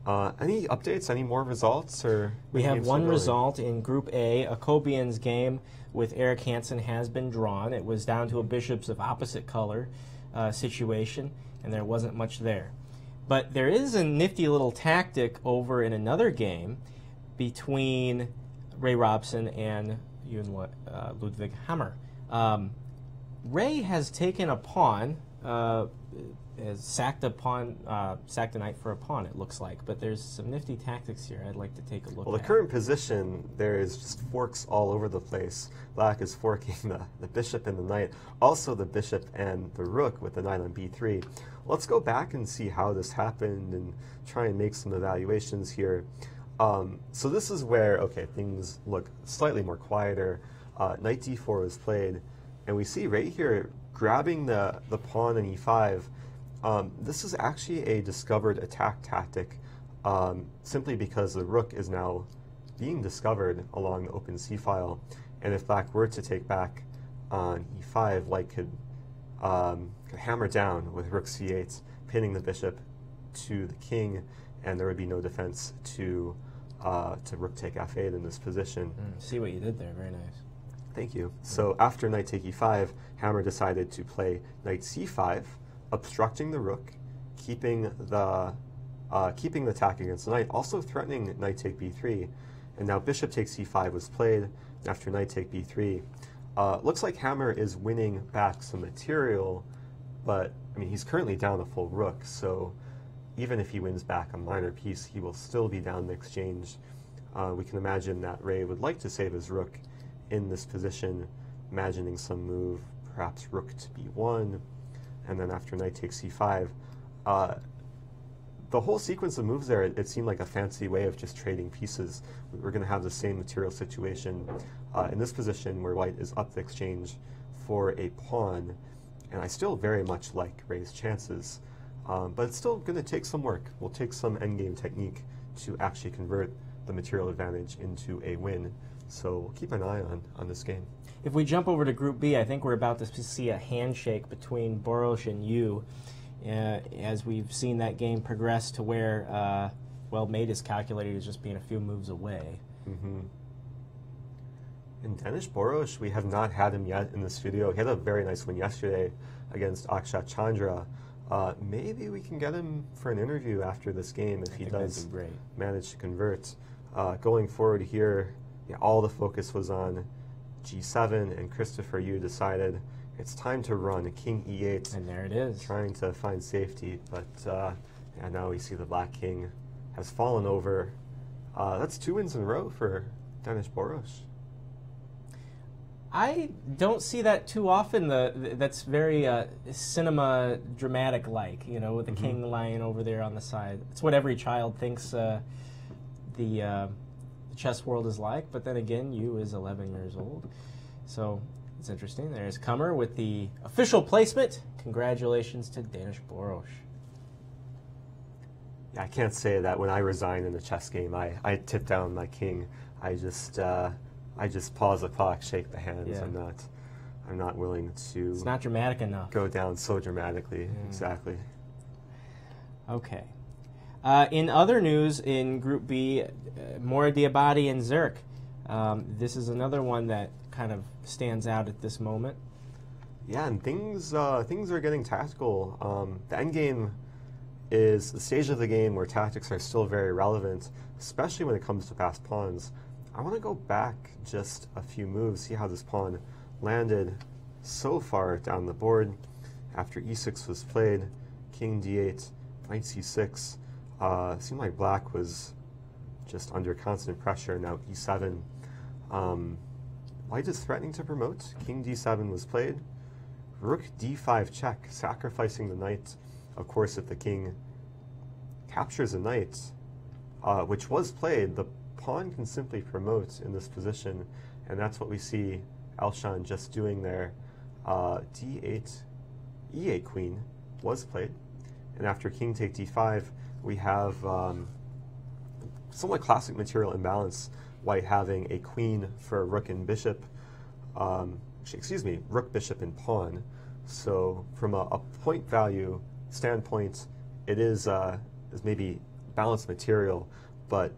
Speaker 2: Any updates? Any more results? Or
Speaker 1: we have one result in Group A. Akobian's game with Eric Hansen has been drawn. It was down to a bishops of opposite color situation, and there wasn't much there. But there is a nifty little tactic over in another game between Ray Robson and Ludwig Hammer. Ray has taken a pawn, has sacked a knight for a pawn, it looks like. But there's some nifty tactics here I'd like to take a look at.
Speaker 2: Well, the current position, there is just forks all over the place. Black is forking the bishop and the knight, also the bishop and the rook with the knight on b3. Let's go back and see how this happened and try and make some evaluations here. So this is where, things look slightly more quieter. Knight d4 was played, and we see right here grabbing the pawn on e5. This is actually a discovered attack tactic, simply because the rook is now being discovered along the open c file, and if black were to take back on e5, White could hammer down with rook c8, pinning the bishop to the king, and there would be no defense to rook take f8 in this position.
Speaker 1: See what you did there, very nice.
Speaker 2: Thank you. So after knight take e5, Hammer decided to play knight c5, obstructing the rook, keeping the attack against the knight, also threatening knight take b3. And now bishop takes c5 was played. After knight take b3, looks like Hammer is winning back some material, but I mean he's currently down a full rook, so even if he wins back a minor piece, he will still be down the exchange. We can imagine that Ray would like to save his rook in this position, imagining some move, perhaps rook to b1, and then after knight takes c5. The whole sequence of moves there, it seemed like a fancy way of just trading pieces. We're going to have the same material situation in this position where White is up the exchange for a pawn, and I still very much like Ray's chances, but it's still going to take some work. We'll take some endgame technique to actually convert the material advantage into a win. So we'll keep an eye on this game.
Speaker 1: If we jump over to Group B, I think we're about to see a handshake between Boros and Yu as we've seen that game progress to where, well, mate is calculated as just being a few moves away.
Speaker 2: Mm-hmm. And Denis Borosh, we have not had him yet in the studio. He had a very nice win yesterday against Akshat Chandra. Maybe we can get him for an interview after this game if he does manage to convert. Going forward here, all the focus was on G7, and Christopher Yu decided it's time to run King E8.
Speaker 1: And there it is.
Speaker 2: Trying to find safety, but now we see the Black King has fallen over. That's 2 wins in a row for Denis Borosh.
Speaker 1: I don't see that too often. That's very cinema dramatic-like, you know, with the king lying over there on the side. It's what every child thinks the chess world is like. But then again, Yu is 11 years old, so it's interesting. There's Kummer with the official placement. Congratulations to Denis Borosh.
Speaker 2: Yeah, I can't say that when I resign in a chess game, I tip down my king. I just pause the clock, shake the hands.
Speaker 1: Yeah.
Speaker 2: I'm not willing to.
Speaker 1: It's not dramatic enough.
Speaker 2: Go down so dramatically. Exactly.
Speaker 1: Okay. In other news, in Group B, Mora Diabate and Zerk. This is another one that kind of stands out at this moment.
Speaker 2: Yeah, and things are getting tactical. The end game is the stage of the game where tactics are still very relevant, especially when it comes to passed pawns. I want to go back just a few moves, see how this pawn landed so far down the board. After e6 was played, king d8, knight c6. Seemed like black was just under constant pressure. Now e7. White is threatening to promote. King d7 was played. Rook d5 check, sacrificing the knight. Of course, if the king captures a knight, which was played, the pawn can simply promote in this position, and that's what we see Alshon just doing there. D8, E8 queen was played, and after king take D5, we have somewhat classic material imbalance. White having a queen for a rook and bishop, rook, bishop, and pawn. So from a point value standpoint, it is maybe balanced material, but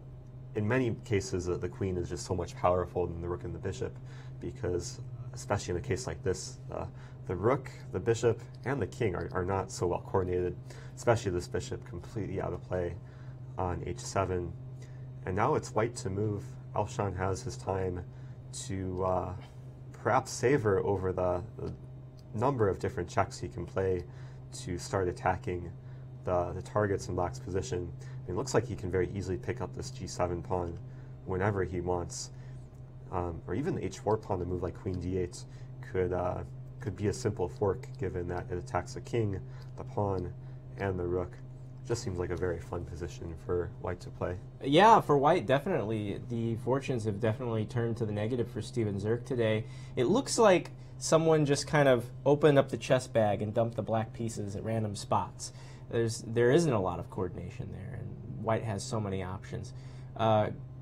Speaker 2: in many cases, the queen is just so much powerful than the rook and the bishop, because, especially in a case like this, the rook, the bishop, and the king are not so well coordinated, especially this bishop completely out of play on h7. And now it's white to move. Alshon has his time to perhaps savor over the number of different checks he can play to start attacking the targets in black's position. It looks like he can very easily pick up this g7 pawn whenever he wants, or even the h4 pawn to move like queen d8 could be a simple fork, given that it attacks the king, the pawn, and the rook. Just seems like a very fun position for white to play.
Speaker 1: Yeah, for white, definitely. The fortunes have definitely turned to the negative for Steven Zerk today. It looks like someone just kind of opened up the chess bag and dumped the black pieces at random spots. There isn't a lot of coordination there, and white has so many options.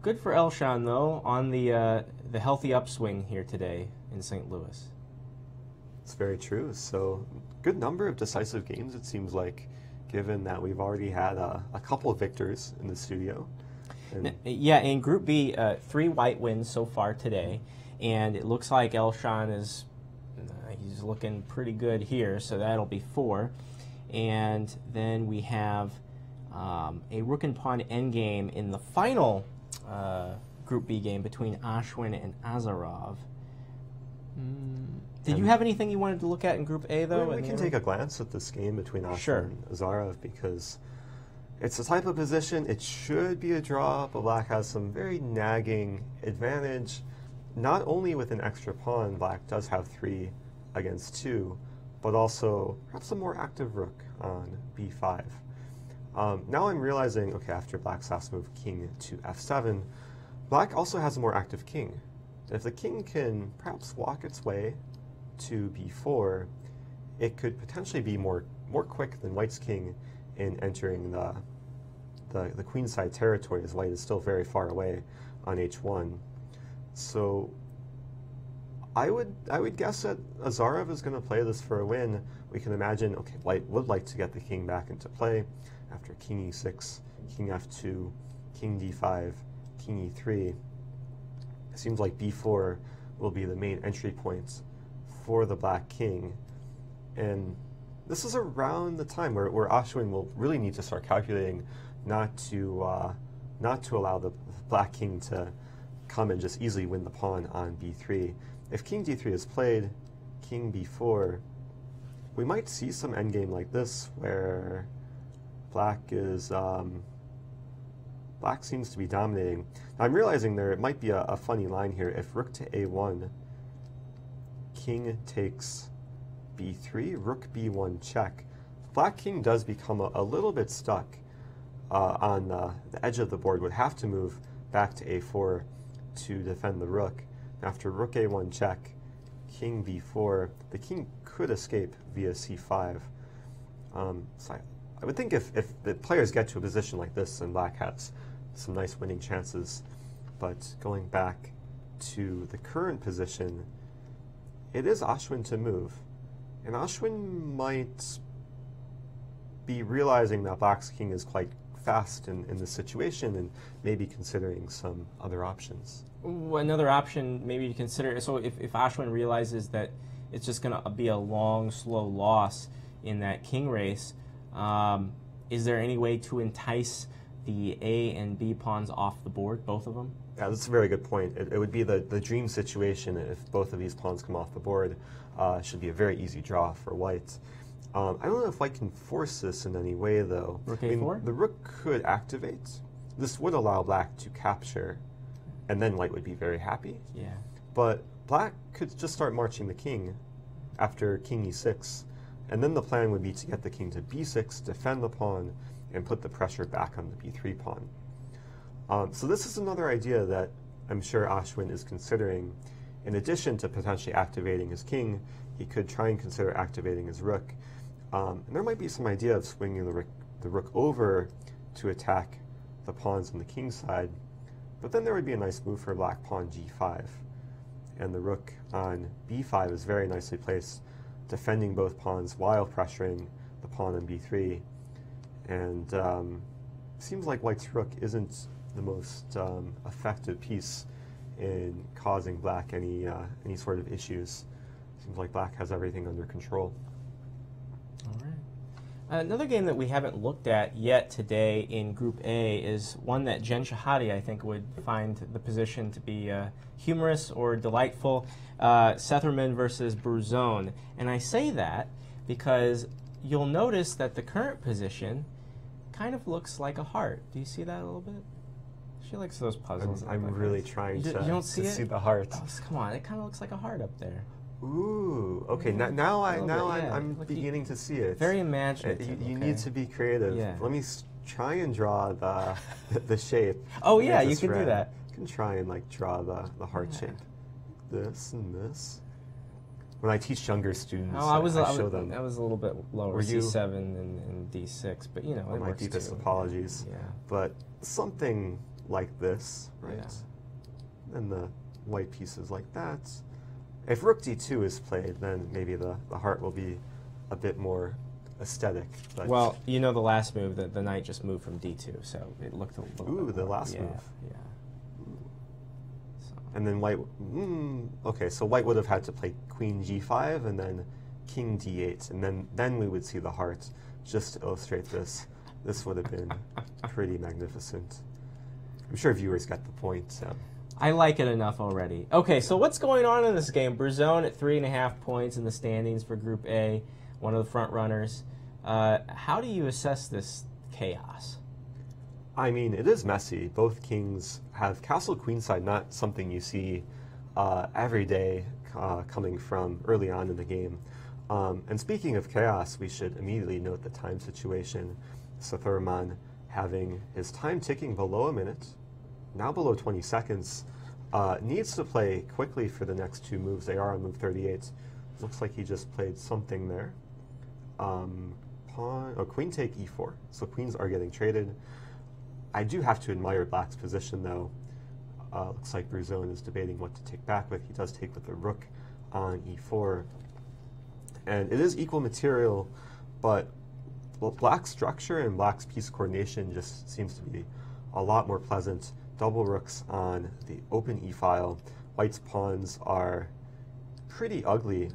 Speaker 1: Good for Alshon, though, on the healthy upswing here today in St. Louis.
Speaker 2: It's very true. So, good number of decisive games, it seems like, given that we've already had a couple of victors in the studio.
Speaker 1: Yeah, in Group B, 3 white wins so far today, and it looks like Alshon is he's looking pretty good here, so that'll be 4. And then we have a rook and pawn endgame in the final Group B game between Ashwin and Azarov. Did you have anything you wanted to look at in Group A, though?
Speaker 2: We can take a glance at this game between Ashwin and Azarov, because it's the type of position, it should be a draw, but black has some very nagging advantage. Not only with an extra pawn, black does have 3 against 2, but also perhaps a more active rook on b5. Now I'm realizing, okay, after black's last move, king to f7, black also has a more active king. If the king can perhaps walk its way to b4, it could potentially be more quick than white's king in entering the queenside territory, as white is still very far away on h1. So I would guess that Azarov is going to play this for a win, we can imagine, okay, white would like to get the king back into play after king e6, king f2, king d5, king e3. It seems like b4 will be the main entry point for the black king. And this is around the time where Aschwin will really need to start calculating not to allow the black king to come and just easily win the pawn on b3. If king d3 is played, king b4, we might see some endgame like this where black seems to be dominating. Now, I'm realizing there might be a funny line here. If rook to a1, king takes b3, rook b1 check, black king does become a little bit stuck on the edge of the board, would have to move back to a4 to defend the rook. After rook a1 check, king b4, the king could escape via c5. So I would think if the players get to a position like this, then black has some nice winning chances. But going back to the current position, it is Aschwin to move. And Aschwin might be realizing that black's king is quite fast in this situation and maybe considering some other options.
Speaker 1: Ooh, another option maybe to consider, so if Aschwin realizes that it's just going to be a long, slow loss in that king race, is there any way to entice the A and B pawns off the board, both of them?
Speaker 2: Yeah, that's a very good point. It would be the dream situation if both of these pawns come off the board. Should be a very easy draw for white. I don't know if white can force this in any way, though.
Speaker 1: Rook a4?
Speaker 2: The rook could activate. This would allow black to capture, and then white would be very happy.
Speaker 1: Yeah.
Speaker 2: But black could just start marching the king after king e6, and then the plan would be to get the king to b6, defend the pawn, and put the pressure back on the b3 pawn. So this is another idea that I'm sure Aschwin is considering. In addition to potentially activating his king, he could try and consider activating his rook. And there might be some idea of swinging the rook over to attack the pawns on the king side, but then there would be a nice move for black pawn g5. And the rook on b5 is very nicely placed, defending both pawns while pressuring the pawn on b3. And seems like white's rook isn't the most effective piece in causing black any sort of issues. Seems like black has everything under control.
Speaker 1: All right. Another game that we haven't looked at yet today in Group A is one that Jen Shahade, I think, would find the position to be humorous or delightful. Setherman versus Bruzon. And I say that because you'll notice that the current position kind of looks like a heart. Do you see that a little bit? She likes those puzzles.
Speaker 2: I'm really trying to see the heart.
Speaker 1: Oh, come on, it kind of looks like a heart up there.
Speaker 2: Ooh, okay. Now I'm beginning to see it.
Speaker 1: Very imaginative.
Speaker 2: You need to be creative.
Speaker 1: Yeah.
Speaker 2: Let me try and draw the shape.
Speaker 1: Oh yeah, you can do that.
Speaker 2: You can try and draw the heart shape. This and this. When I teach younger students, I show them.
Speaker 1: That was a little bit lower, C7 and D6, but you know, it
Speaker 2: my
Speaker 1: works
Speaker 2: deepest
Speaker 1: too.
Speaker 2: apologies.
Speaker 1: Yeah.
Speaker 2: But something like this, right?
Speaker 1: Yeah.
Speaker 2: And the white pieces like that. If rook d2 is played, then maybe the heart will be a bit more aesthetic. But
Speaker 1: Well, you know the last move, the knight just moved from D2, so it looked a little
Speaker 2: Ooh,
Speaker 1: bit
Speaker 2: the
Speaker 1: more,
Speaker 2: last move.
Speaker 1: Yeah. So,
Speaker 2: And then white, okay, so white would have had to play queen g5 and then king d8, and then we would see the heart. Just to illustrate this, this would have been pretty magnificent. I'm sure viewers get the point.
Speaker 1: I like it enough already. Okay, so what's going on in this game? Bruzon at 3.5 points in the standings for Group A, one of the front runners. How do you assess this chaos?
Speaker 2: I mean, it is messy. Both kings have castle queenside, not something you see every day coming from early on in the game. And speaking of chaos, we should immediately note the time situation. Setherman having his time ticking below a minute, now below 20 seconds, needs to play quickly for the next two moves. They are on move 38. Looks like he just played something there. Queen take e4. So queens are getting traded. I do have to admire black's position, though. Looks like Bruzon is debating what to take back with. He does take with the rook on e4. And it is equal material, but black's structure and black's piece coordination just seems to be a lot more pleasant. Double rooks on the open e-file. White's pawns are pretty ugly.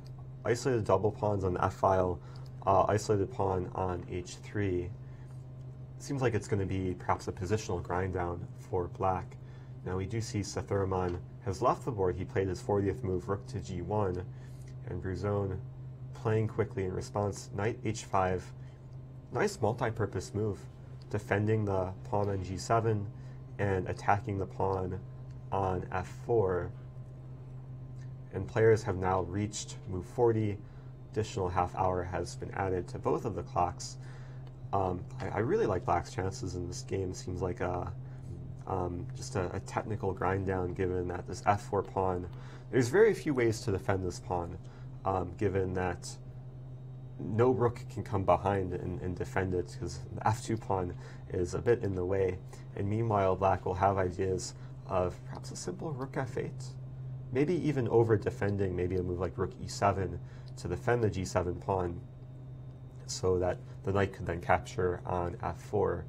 Speaker 2: Isolated double pawns on the f-file, isolated pawn on h3. Seems like it's going to be perhaps a positional grind down for black. Now we do see Sethuraman has left the board. He played his 40th move, rook to g1, and Bruzone playing quickly in response, knight h5. Nice multi-purpose move, defending the pawn on g7 and attacking the pawn on f4. And players have now reached move 40. Additional half hour has been added to both of the clocks. I really like black's chances in this game. Seems like just a technical grind down, given that this f4 pawn, there's very few ways to defend this pawn, given that no rook can come behind and defend it, because the f2 pawn is a bit in the way. And meanwhile, black will have ideas of perhaps a simple rook f8, maybe even over defending, maybe a move like rook e7 to defend the g7 pawn, so that the knight could then capture on f4.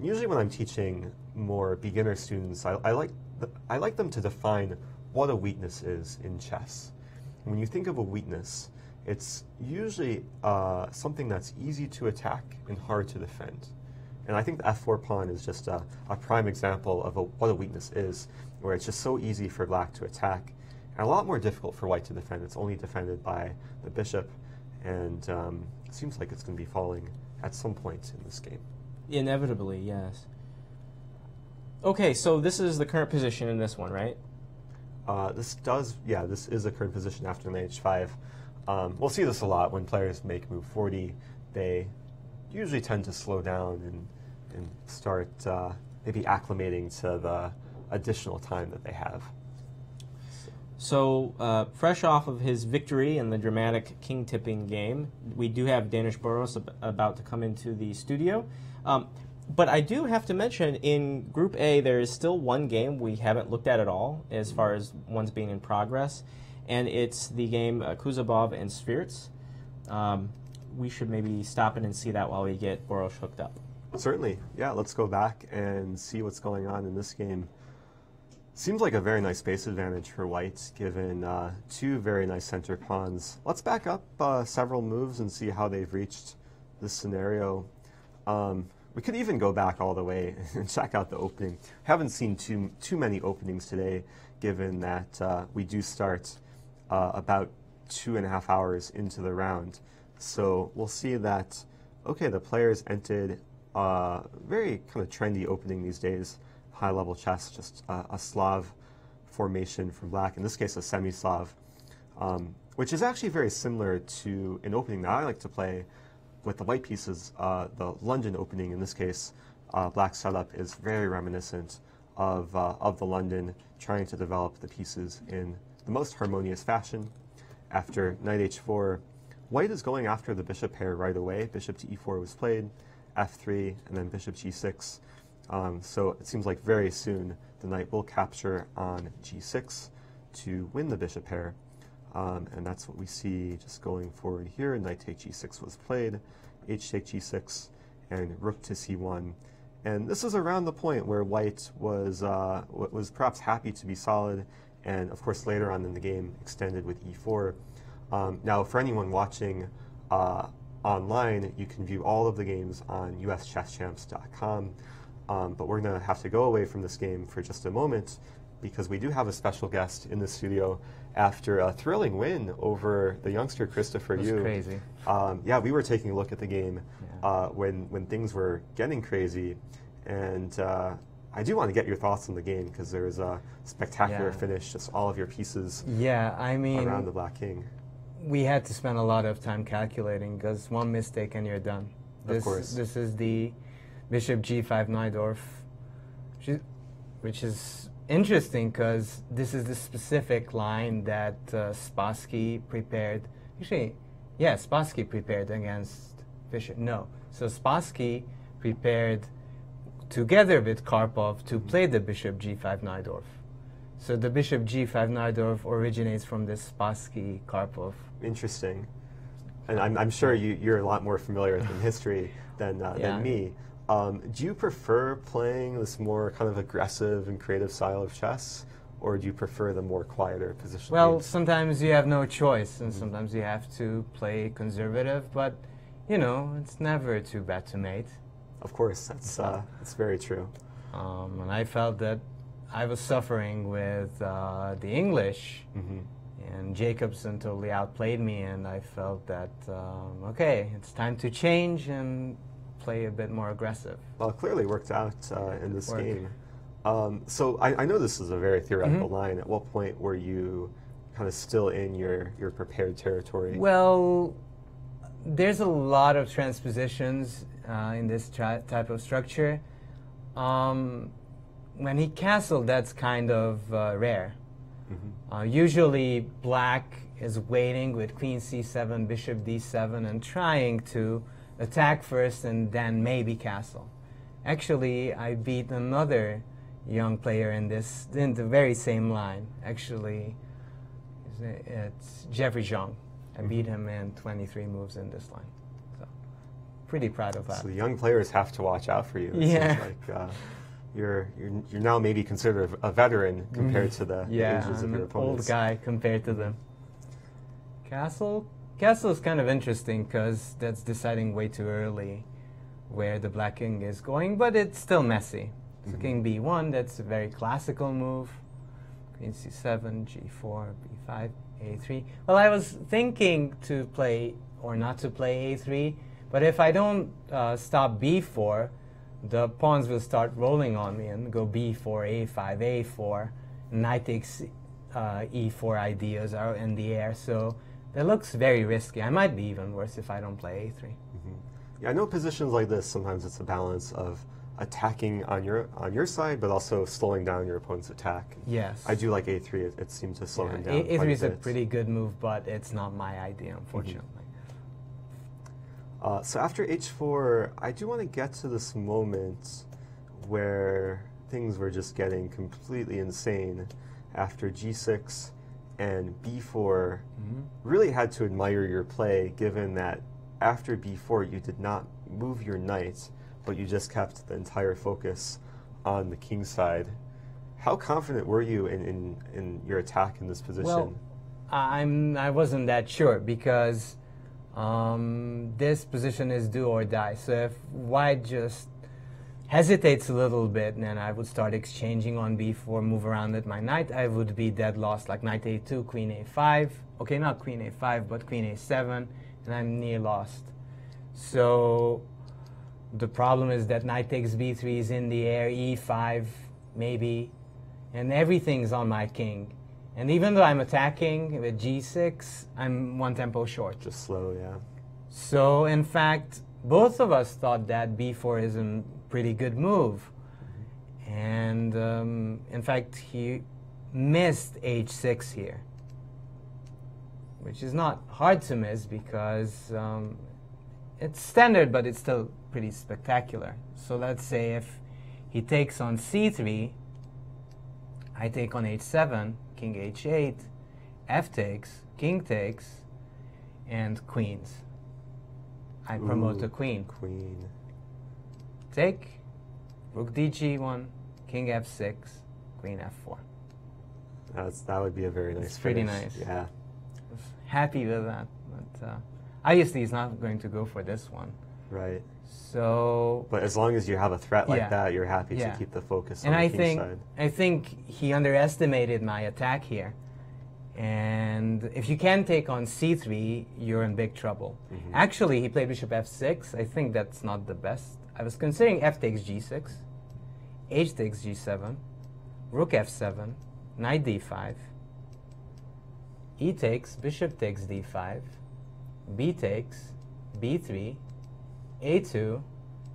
Speaker 2: Usually when I'm teaching more beginner students, I like them to define what a weakness is in chess. When you think of a weakness, it's usually something that's easy to attack and hard to defend. And I think the f4 pawn is just a prime example of what a weakness is, where it's just so easy for black to attack and a lot more difficult for white to defend. It's only defended by the bishop, and it seems like it's going to be falling at some point in this game.
Speaker 1: Inevitably, yes. Okay, so this is the current position in this one, right?
Speaker 2: This is a current position after knight h5. We'll see this a lot when players make move 40. They usually tend to slow down and start maybe acclimating to the additional time that they have.
Speaker 1: So, fresh off of his victory in the dramatic king-tipping game, we do have Danish Boros about to come into the studio. But I do have to mention, in Group A, there is still one game we haven't looked at all, as far as ones being in progress, and it's the game Kuzabov and Svirts. We should maybe stop in and see that while we get Boros hooked up.
Speaker 2: Certainly. Yeah, let's go back and see what's going on in this game. Seems like a very nice space advantage for white, given two very nice center pawns. Let's back up several moves and see how they've reached this scenario. We could even go back all the way and check out the opening. Haven't seen too many openings today, given that we do start about 2.5 hours into the round. So we'll see that, okay, the players entered very kind of trendy opening these days. High-level chess, just a Slav formation from black, in this case a semi-Slav, which is actually very similar to an opening that I like to play with the white pieces. The London opening, in this case, black's setup is very reminiscent of the London, trying to develop the pieces in the most harmonious fashion. After knight h4, white is going after the bishop pair right away. Bishop to e4 was played, f3, and then bishop g6. So it seems like very soon the knight will capture on g6 to win the bishop pair. And that's what we see just going forward here. Knight take g6 was played, h take g6, and rook to c1. And this is around the point where white was perhaps happy to be solid, and of course later on in the game extended with e4. Now for anyone watching online, you can view all of the games on uschesschamps.com. But we're going to have to go away from this game for just a moment, because we do have a special guest in the studio after a thrilling win over the youngster Christopher Yu.
Speaker 8: It was crazy.
Speaker 2: Yeah, we were taking a look at the game when things were getting crazy, and I do want to get your thoughts on the game, because there was a spectacular finish, just all of your pieces around the Black King.
Speaker 8: We had to spend a lot of time calculating, because one mistake and you're done.
Speaker 2: Of course.
Speaker 8: This is the Bishop g5 Najdorf, which is interesting because this is the specific line that Spassky prepared. Actually, yeah, Spassky prepared against Fischer. No. So Spassky prepared together with Karpov to play the Bishop g5 Najdorf. So the bishop g5 Najdorf originates from this Spassky Karpov.
Speaker 2: Interesting. And I'm sure you're a lot more familiar with the history than me. Do you prefer playing this more kind of aggressive and creative style of chess, or do you prefer the more quieter position?
Speaker 8: Well, sometimes you have no choice, and sometimes you have to play conservative, but, you know, it's never too bad to mate.
Speaker 2: Of course, that's very true.
Speaker 8: And I felt that I was suffering with the English, and Jacobson totally outplayed me, and I felt that, okay, it's time to change and play a bit more aggressive.
Speaker 2: Well, it clearly worked out in this game. So I know this is a very theoretical line. At what point were you kind of still in your prepared territory?
Speaker 8: Well, there's a lot of transpositions in this type of structure. When he castled, that's kind of rare. Usually black is waiting with queen c7, bishop d7, and trying to attack first and then maybe castle. Actually, I beat another young player in the very same line. Actually, it's Jeffrey Zhang. I beat him in 23 moves in this line. So, pretty proud of that.
Speaker 2: So the young players have to watch out for you. It seems like you're now maybe considered a veteran compared to the ages of your opponents.
Speaker 8: Old guy compared to them. Castle is kind of interesting because that's deciding way too early where the black king is going, but it's still messy. So king b1, that's a very classical move. Queen c7, g4, b5, a3. Well, I was thinking to play or not to play a3, but if I don't stop b4, the pawns will start rolling on me and go b4, a5, a4. Knight takes e4 ideas are in the air, so that looks very risky. I might be even worse if I don't play a3.
Speaker 2: Yeah, I know positions like this, sometimes it's a balance of attacking on your side, but also slowing down your opponent's attack.
Speaker 8: Yes.
Speaker 2: I do like a3. It seems to slow him down
Speaker 8: a3 is a
Speaker 2: bit.
Speaker 8: pretty good move, but it's not my idea, unfortunately.
Speaker 2: So after h4, I do want to get to this moment where things were just getting completely insane. After g6 and b4, really had to admire your play, given that after b4 you did not move your knight, but you just kept the entire focus on the king side. How confident were you in your attack in this position?
Speaker 8: Well, I wasn't that sure because this position is do or die. So if white just hesitates a little bit, and I would start exchanging on b4, move around with my knight, I would be dead lost, like knight a2, queen a5. Okay, not queen a5, but queen a7, and I'm near lost. So the problem is that knight takes b3 is in the air, e5 maybe, and everything's on my king. And even though I'm attacking with g6, I'm one tempo short.
Speaker 2: Just slow, yeah.
Speaker 8: So in fact, both of us thought that b4 is a pretty good move. And in fact, he missed h6 here, which is not hard to miss because it's standard, but it's still pretty spectacular. So let's say if he takes on c3, I take on h7, king h8, f takes, king takes, and queens. I promote the queen.
Speaker 2: Queen.
Speaker 8: Take, rook dg1, king f6, queen f4.
Speaker 2: That would be a very nice
Speaker 8: It's pretty
Speaker 2: finish.
Speaker 8: nice.
Speaker 2: Yeah.
Speaker 8: I was happy with that. But obviously he's not going to go for this one.
Speaker 2: Right.
Speaker 8: So,
Speaker 2: But as long as you have a threat like
Speaker 8: Yeah.
Speaker 2: that, you're happy
Speaker 8: Yeah.
Speaker 2: to keep the focus
Speaker 8: and
Speaker 2: on
Speaker 8: I
Speaker 2: the king side.
Speaker 8: think he underestimated my attack here. And if you can take on c3, you're in big trouble. Actually, he played bishop f6. I think that's not the best. I was considering f takes g6, h takes g7, rook f7, knight d5, e takes, bishop takes d5, b takes, b3, a2,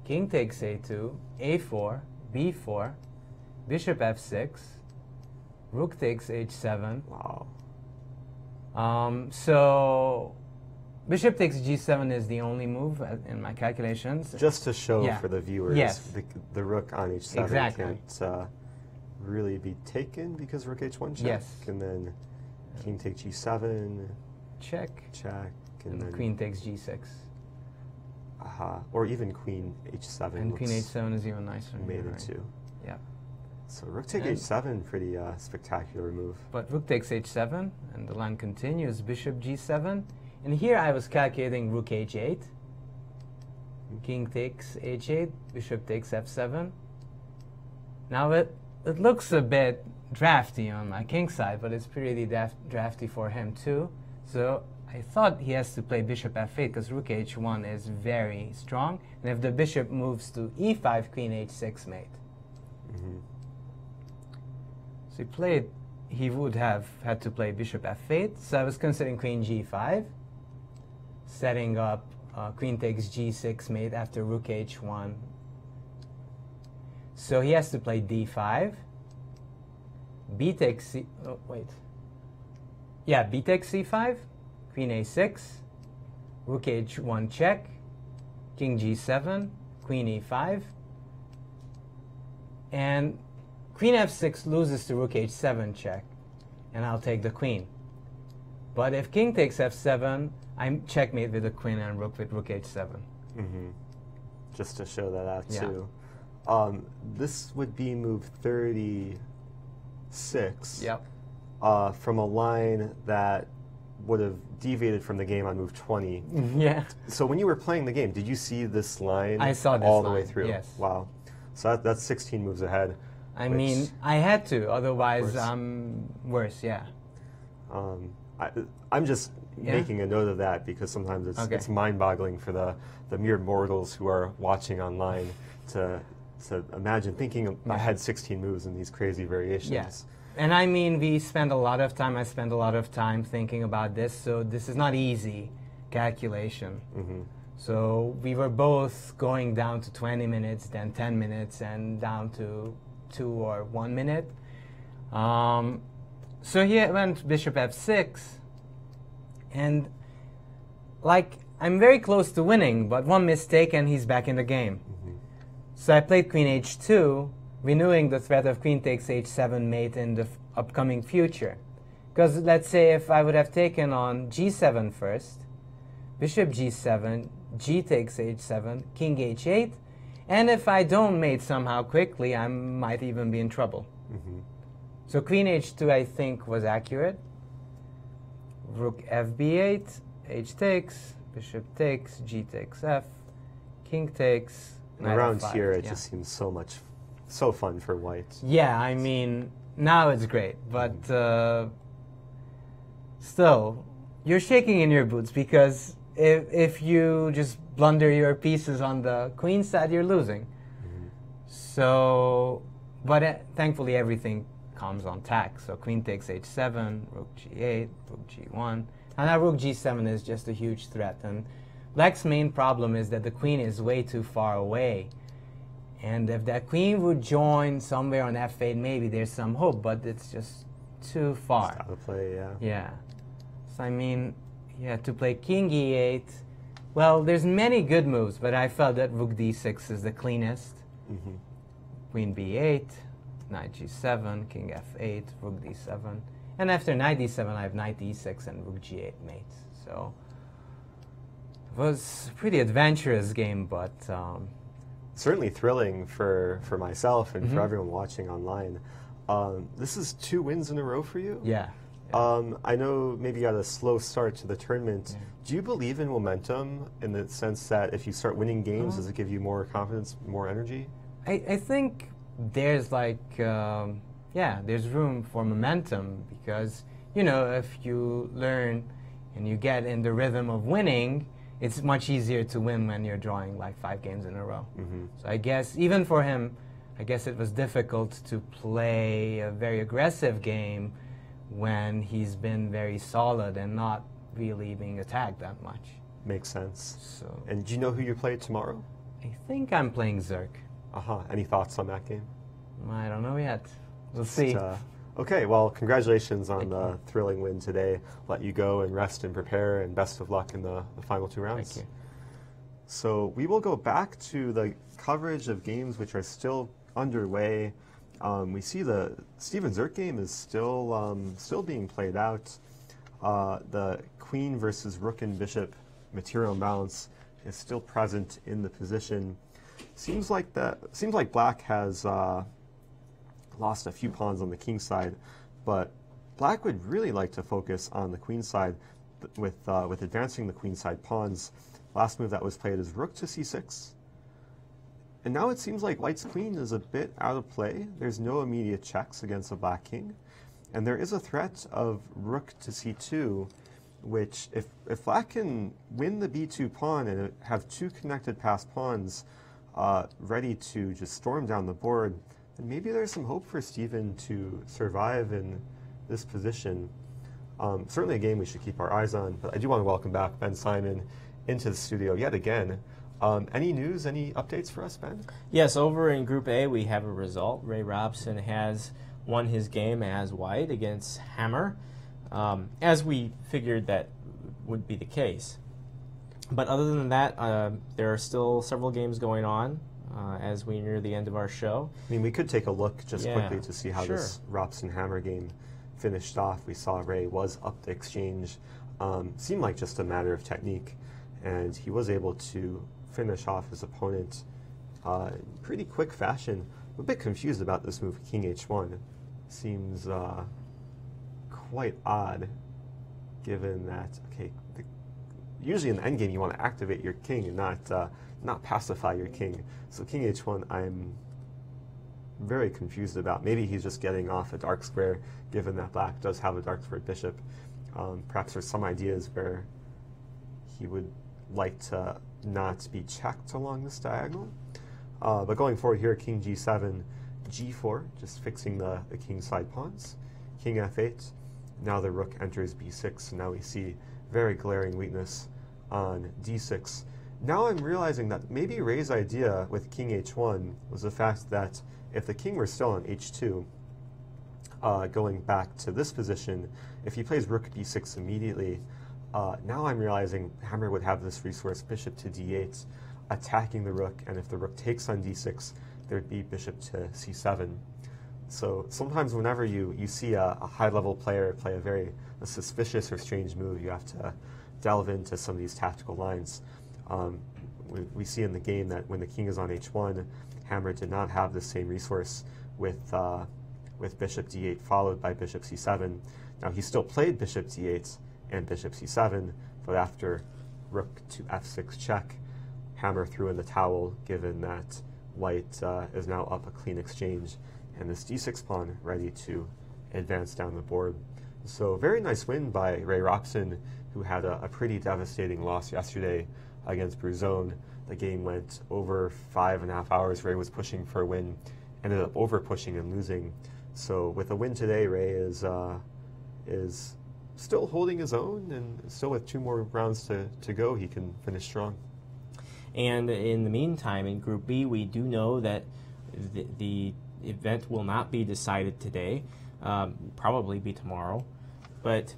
Speaker 8: king takes a2, a4, b4, bishop f6, rook takes h7.
Speaker 2: Wow.
Speaker 8: So bishop takes g7 is the only move in my calculations.
Speaker 2: Just to show
Speaker 8: Yeah.
Speaker 2: for the viewers,
Speaker 8: Yes.
Speaker 2: the rook on h7
Speaker 8: Exactly.
Speaker 2: can't really be taken because rook h1 check?
Speaker 8: Yes.
Speaker 2: And then king takes g7,
Speaker 8: Check.
Speaker 2: check, and
Speaker 8: And
Speaker 2: then
Speaker 8: queen takes g6.
Speaker 2: or even queen h7.
Speaker 8: And queen
Speaker 2: looks
Speaker 8: h7 is even nicer.
Speaker 2: made
Speaker 8: here, right?
Speaker 2: into.
Speaker 8: Yeah.
Speaker 2: So rook take
Speaker 8: And-
Speaker 2: h7, pretty spectacular move.
Speaker 8: But rook takes h7, and the line continues, bishop g7. And here I was calculating rook h8. King takes h8, bishop takes f7. Now it looks a bit drafty on my king side, but it's pretty drafty for him too. So I thought he has to play bishop f8 because rook h1 is very strong. And if the bishop moves to e5, queen h6 mate.
Speaker 2: Mm-hmm.
Speaker 8: So he would have had to play bishop f8. So I was considering queen g5, setting up queen takes g6 mate after rook h1. So he has to play d5. B takes c. Oh wait. Yeah, b takes c5, queen a6, rook h1 check, king g7, queen e5, and queen f6 loses to rook h7 check, and I'll take the queen. But if king takes f7, I'm checkmate with the queen and rook with rook h7.
Speaker 2: Mm-hmm. Just to show that out
Speaker 8: Yeah.
Speaker 2: too. This would be move 36.
Speaker 8: Yep.
Speaker 2: From a line that would have deviated from the game on move 20.
Speaker 8: Yeah.
Speaker 2: So when you were playing the game, did you see this line
Speaker 8: I saw this
Speaker 2: all the way
Speaker 8: line,
Speaker 2: through?
Speaker 8: yes.
Speaker 2: Wow. So that's 16 moves ahead.
Speaker 8: I
Speaker 2: which,
Speaker 8: mean, I had to, otherwise
Speaker 2: Worse.
Speaker 8: I'm worse, yeah.
Speaker 2: I'm just
Speaker 8: Yeah?
Speaker 2: making a note of that because sometimes
Speaker 8: Okay.
Speaker 2: it's mind-boggling for the mere mortals who are watching online to imagine thinking I had 16 moves in these crazy variations.
Speaker 8: Yes. And I mean, I spend a lot of time thinking about this, so this is not easy calculation.
Speaker 2: Mm-hmm.
Speaker 8: So we were both going down to 20 minutes, then 10 minutes, and down to 2 or 1 minute. So he went bishop f6, and like, I'm very close to winning, but one mistake and he's back in the game.
Speaker 2: Mm-hmm.
Speaker 8: So I played queen h2, renewing the threat of queen takes h7 mate in the upcoming future. Because let's say if I would have taken on g7 first, bishop g7, g takes h7, king h8, and if I don't mate somehow quickly, I might even be in trouble.
Speaker 2: Mm-hmm.
Speaker 8: So queen h2 I think was accurate. Rook fb8, h takes, bishop takes, g takes f, king takes,
Speaker 2: And
Speaker 8: knight
Speaker 2: around
Speaker 8: f5,
Speaker 2: here, it
Speaker 8: yeah.
Speaker 2: just seems so fun for white.
Speaker 8: Yeah, I mean, now it's great, but still, you're shaking in your boots because if you just blunder your pieces on the queen side, you're losing.
Speaker 2: Mm-hmm.
Speaker 8: So, but thankfully everything comes on tack. So queen takes h7, rook g8, rook g1, and now rook g7 is just a huge threat. And black's main problem is that the queen is way too far away. And if that queen would join somewhere on f8, maybe there's some hope, but it's just too far.
Speaker 2: Just out of play, yeah.
Speaker 8: Yeah. So I mean, yeah, to play king e8, well, there's many good moves, but I felt that rook d6 is the cleanest.
Speaker 2: Mm-hmm.
Speaker 8: Queen b8, knight g7, king f8, rook d7. And after knight d7, I have knight e6 and rook g8 mate. So it was a pretty adventurous game, but
Speaker 2: Certainly thrilling for myself and for
Speaker 8: Mhm.
Speaker 2: everyone watching online. This is 2 wins in a row for you?
Speaker 8: yeah.
Speaker 2: I know maybe you had a slow start to the tournament.
Speaker 8: Yeah.
Speaker 2: Do you believe in momentum in the sense that if you start winning games,
Speaker 8: Uh-huh.
Speaker 2: does it give you more confidence, more energy?
Speaker 8: I think there's like, there's room for momentum because, you know, if you learn and you get in the rhythm of winning, it's much easier to win when you're drawing like 5 games in a row.
Speaker 2: Mm-hmm.
Speaker 8: So I guess even for him, I guess it was difficult to play a very aggressive game when he's been very solid and not really being attacked that much.
Speaker 2: Makes sense.
Speaker 8: So
Speaker 2: And do you know who you play tomorrow?
Speaker 8: I think I'm playing Zerk.
Speaker 2: Any thoughts on that game?
Speaker 8: I don't know yet. We'll see.
Speaker 2: Okay, well, congratulations on
Speaker 8: Thank
Speaker 2: the
Speaker 8: you.
Speaker 2: thrilling win today. Let you go and rest and prepare, and best of luck in the final 2 rounds.
Speaker 8: Thank you.
Speaker 2: So we will go back to the coverage of games which are still underway. We see the Steven Zerk game is still being played out. The queen versus rook and bishop material imbalance is still present in the position. Seems like Black has lost a few pawns on the king side, but Black would really like to focus on the queen side with advancing the queen side pawns. Last move that was played is rook to c6. And now it seems like White's queen is a bit out of play. There's no immediate checks against the Black king. And there is a threat of rook to c2, which if Black can win the b2 pawn and have two connected passed pawns ready to just storm down the board, then maybe there's some hope for Steven to survive in this position. Certainly a game we should keep our eyes on, but I do want to welcome back Ben Simon into the studio yet again. Any news, any updates for us, Ben?
Speaker 1: Yes, over in Group A we have a result. Ray Robson has won his game as White against Hammer, as we figured that would be the case. But other than that, there are still several games going on as we near the end of our show.
Speaker 2: I mean, we could take a look just quickly to see how this Robson-Hammer game finished off. We saw Ray was up the exchange. Seemed like just a matter of technique, and he was able to finish off his opponent in pretty quick fashion. I'm a bit confused about this move, King H1. Seems quite odd, given that, okay, usually in the endgame you want to activate your king and not pacify your king. So King H1 I'm very confused about. Maybe he's just getting off a dark square, given that Black does have a dark squared bishop. Perhaps there's some ideas where he would like to not be checked along this diagonal. But going forward here, King G7, G4, just fixing the king side pawns. King F8, now the rook enters B6, and now we see very glaring weakness on D6. Now I'm realizing that maybe Ray's idea with King H1 was the fact that if the king were still on H2, going back to this position, if he plays rook B6 immediately, now I'm realizing Hammer would have this resource, bishop to D8, attacking the rook, and if the rook takes on D6, there'd be bishop to C7. So sometimes whenever you see a high-level player play a suspicious or strange move, you have to delve into some of these tactical lines. We see in the game that when the king is on H1, Hammer did not have the same resource with bishop D8 followed by bishop C7. Now he still played bishop D8 and bishop C7, but after rook to F6 check, Hammer threw in the towel, given that White is now up a clean exchange, and this D6 pawn ready to advance down the board. So very nice win by Ray Robson, who had a pretty devastating loss yesterday against Bruzone. The game went over 5.5 hours. Ray was pushing for a win, ended up over pushing and losing. So with a win today, Ray is still holding his own, and still with 2 more rounds to go, he can finish strong.
Speaker 1: And in the meantime, in Group B, we do know that the event will not be decided today, probably be tomorrow. But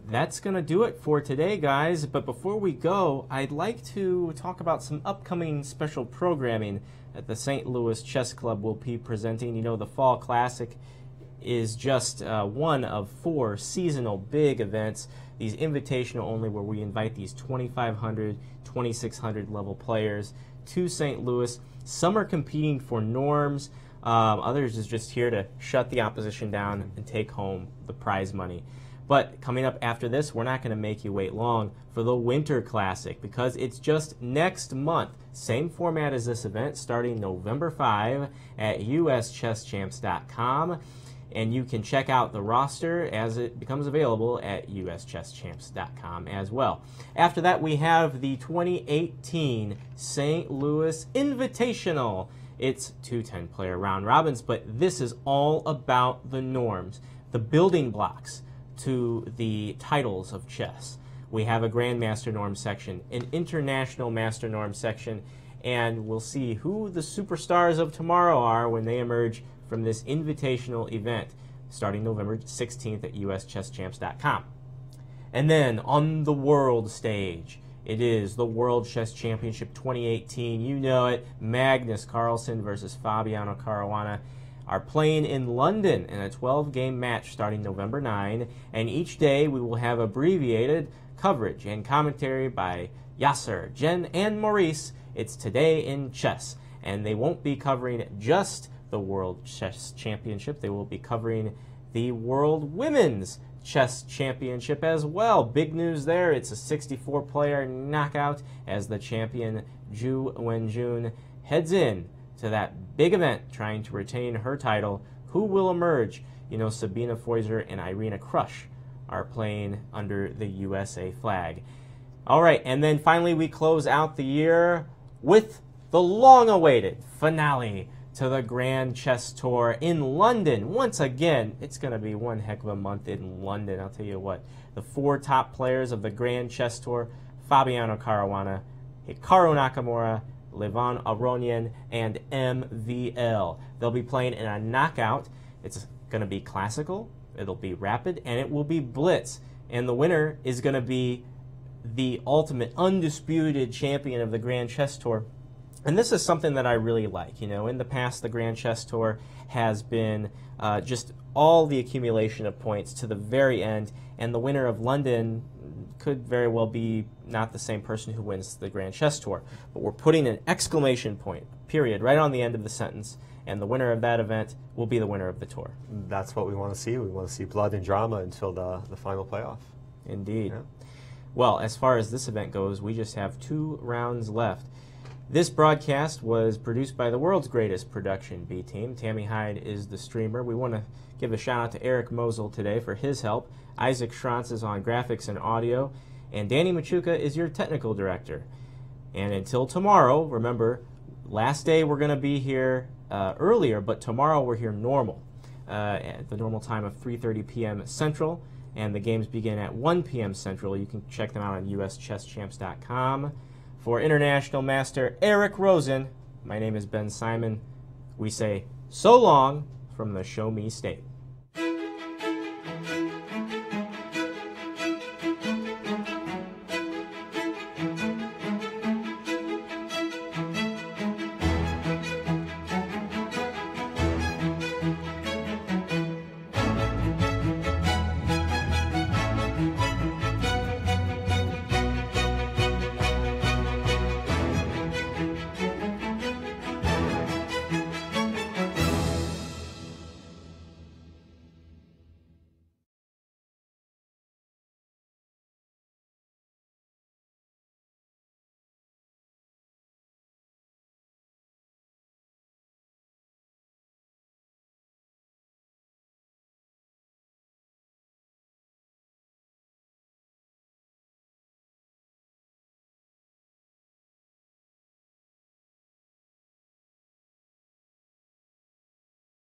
Speaker 1: that's going to do it for today, guys. But before we go, I'd like to talk about some upcoming special programming that the St. Louis Chess Club will be presenting. You know, the Fall Classic is just one of 4 seasonal big events, these invitational only, where we invite these 2,500, 2,600 level players to St. Louis. Some are competing for norms. Others is just here to shut the opposition down and take home the prize money. But coming up after this, we're not going to make you wait long for the Winter Classic, because it's just next month. Same format as this event, starting November 5 at uschesschamps.com. And you can check out the roster as it becomes available at uschesschamps.com as well. After that, we have the 2018 St. Louis Invitational. It's 2 10-player round robins, but this is all about the norms, the building blocks to the titles of chess. We have a Grandmaster Norm section, an International Master Norm section, and we'll see who the superstars of tomorrow are when they emerge from this invitational event starting November 16th at uschesschamps.com. And then on the world stage, it is the World Chess Championship 2018. You know it, Magnus Carlsen versus Fabiano Caruana. are playing in London in a 12-game match starting November 9, and each day we will have abbreviated coverage and commentary by Yasser, Jen, and Maurice. It's Today in Chess, and they won't be covering just the World Chess Championship. They will be covering the World Women's Chess Championship as well. Big news there. It's a 64-player knockout as the champion Zhu Wenjun heads in to that big event trying to retain her title. Who will emerge? You know, Sabina Feuser and Irina Krush are playing under the USA flag. All right, and then finally we close out the year with the long-awaited finale to the Grand Chess Tour in London. Once again, it's going to be one heck of a month in London, I'll tell you what. The 4 top players of the Grand Chess Tour, Fabiano Caruana, Hikaru Nakamura, Levon Aronian, and MVL. They'll be playing in a knockout. It's going to be classical, it'll be rapid, and it will be blitz. And the winner is going to be the ultimate undisputed champion of the Grand Chess Tour. And this is something that I really like. You know, in the past, the Grand Chess Tour has been just all the accumulation of points to the very end, and the winner of London could very well be not the same person who wins the Grand Chess Tour. But we're putting an exclamation point, period, right on the end of the sentence, and the winner of that event will be the winner of the tour.
Speaker 2: That's what we want to see. We want to see blood and drama until the final playoff.
Speaker 1: Indeed.
Speaker 2: Yeah.
Speaker 1: Well, as far as this event goes, we just have 2 rounds left. This broadcast was produced by the world's greatest production B team. Tammy Hyde is the streamer. We want to give a shout out to Eric Mosel today for his help. Isaac Schranz is on graphics and audio. And Danny Machuca is your technical director. And until tomorrow, remember, last day we're going to be here earlier, but tomorrow we're here normal, at the normal time of 3:30 p.m. Central. And the games begin at 1 p.m. Central. You can check them out on uschesschamps.com. For International Master Eric Rosen, my name is Ben Simon. We say so long from the Show Me State.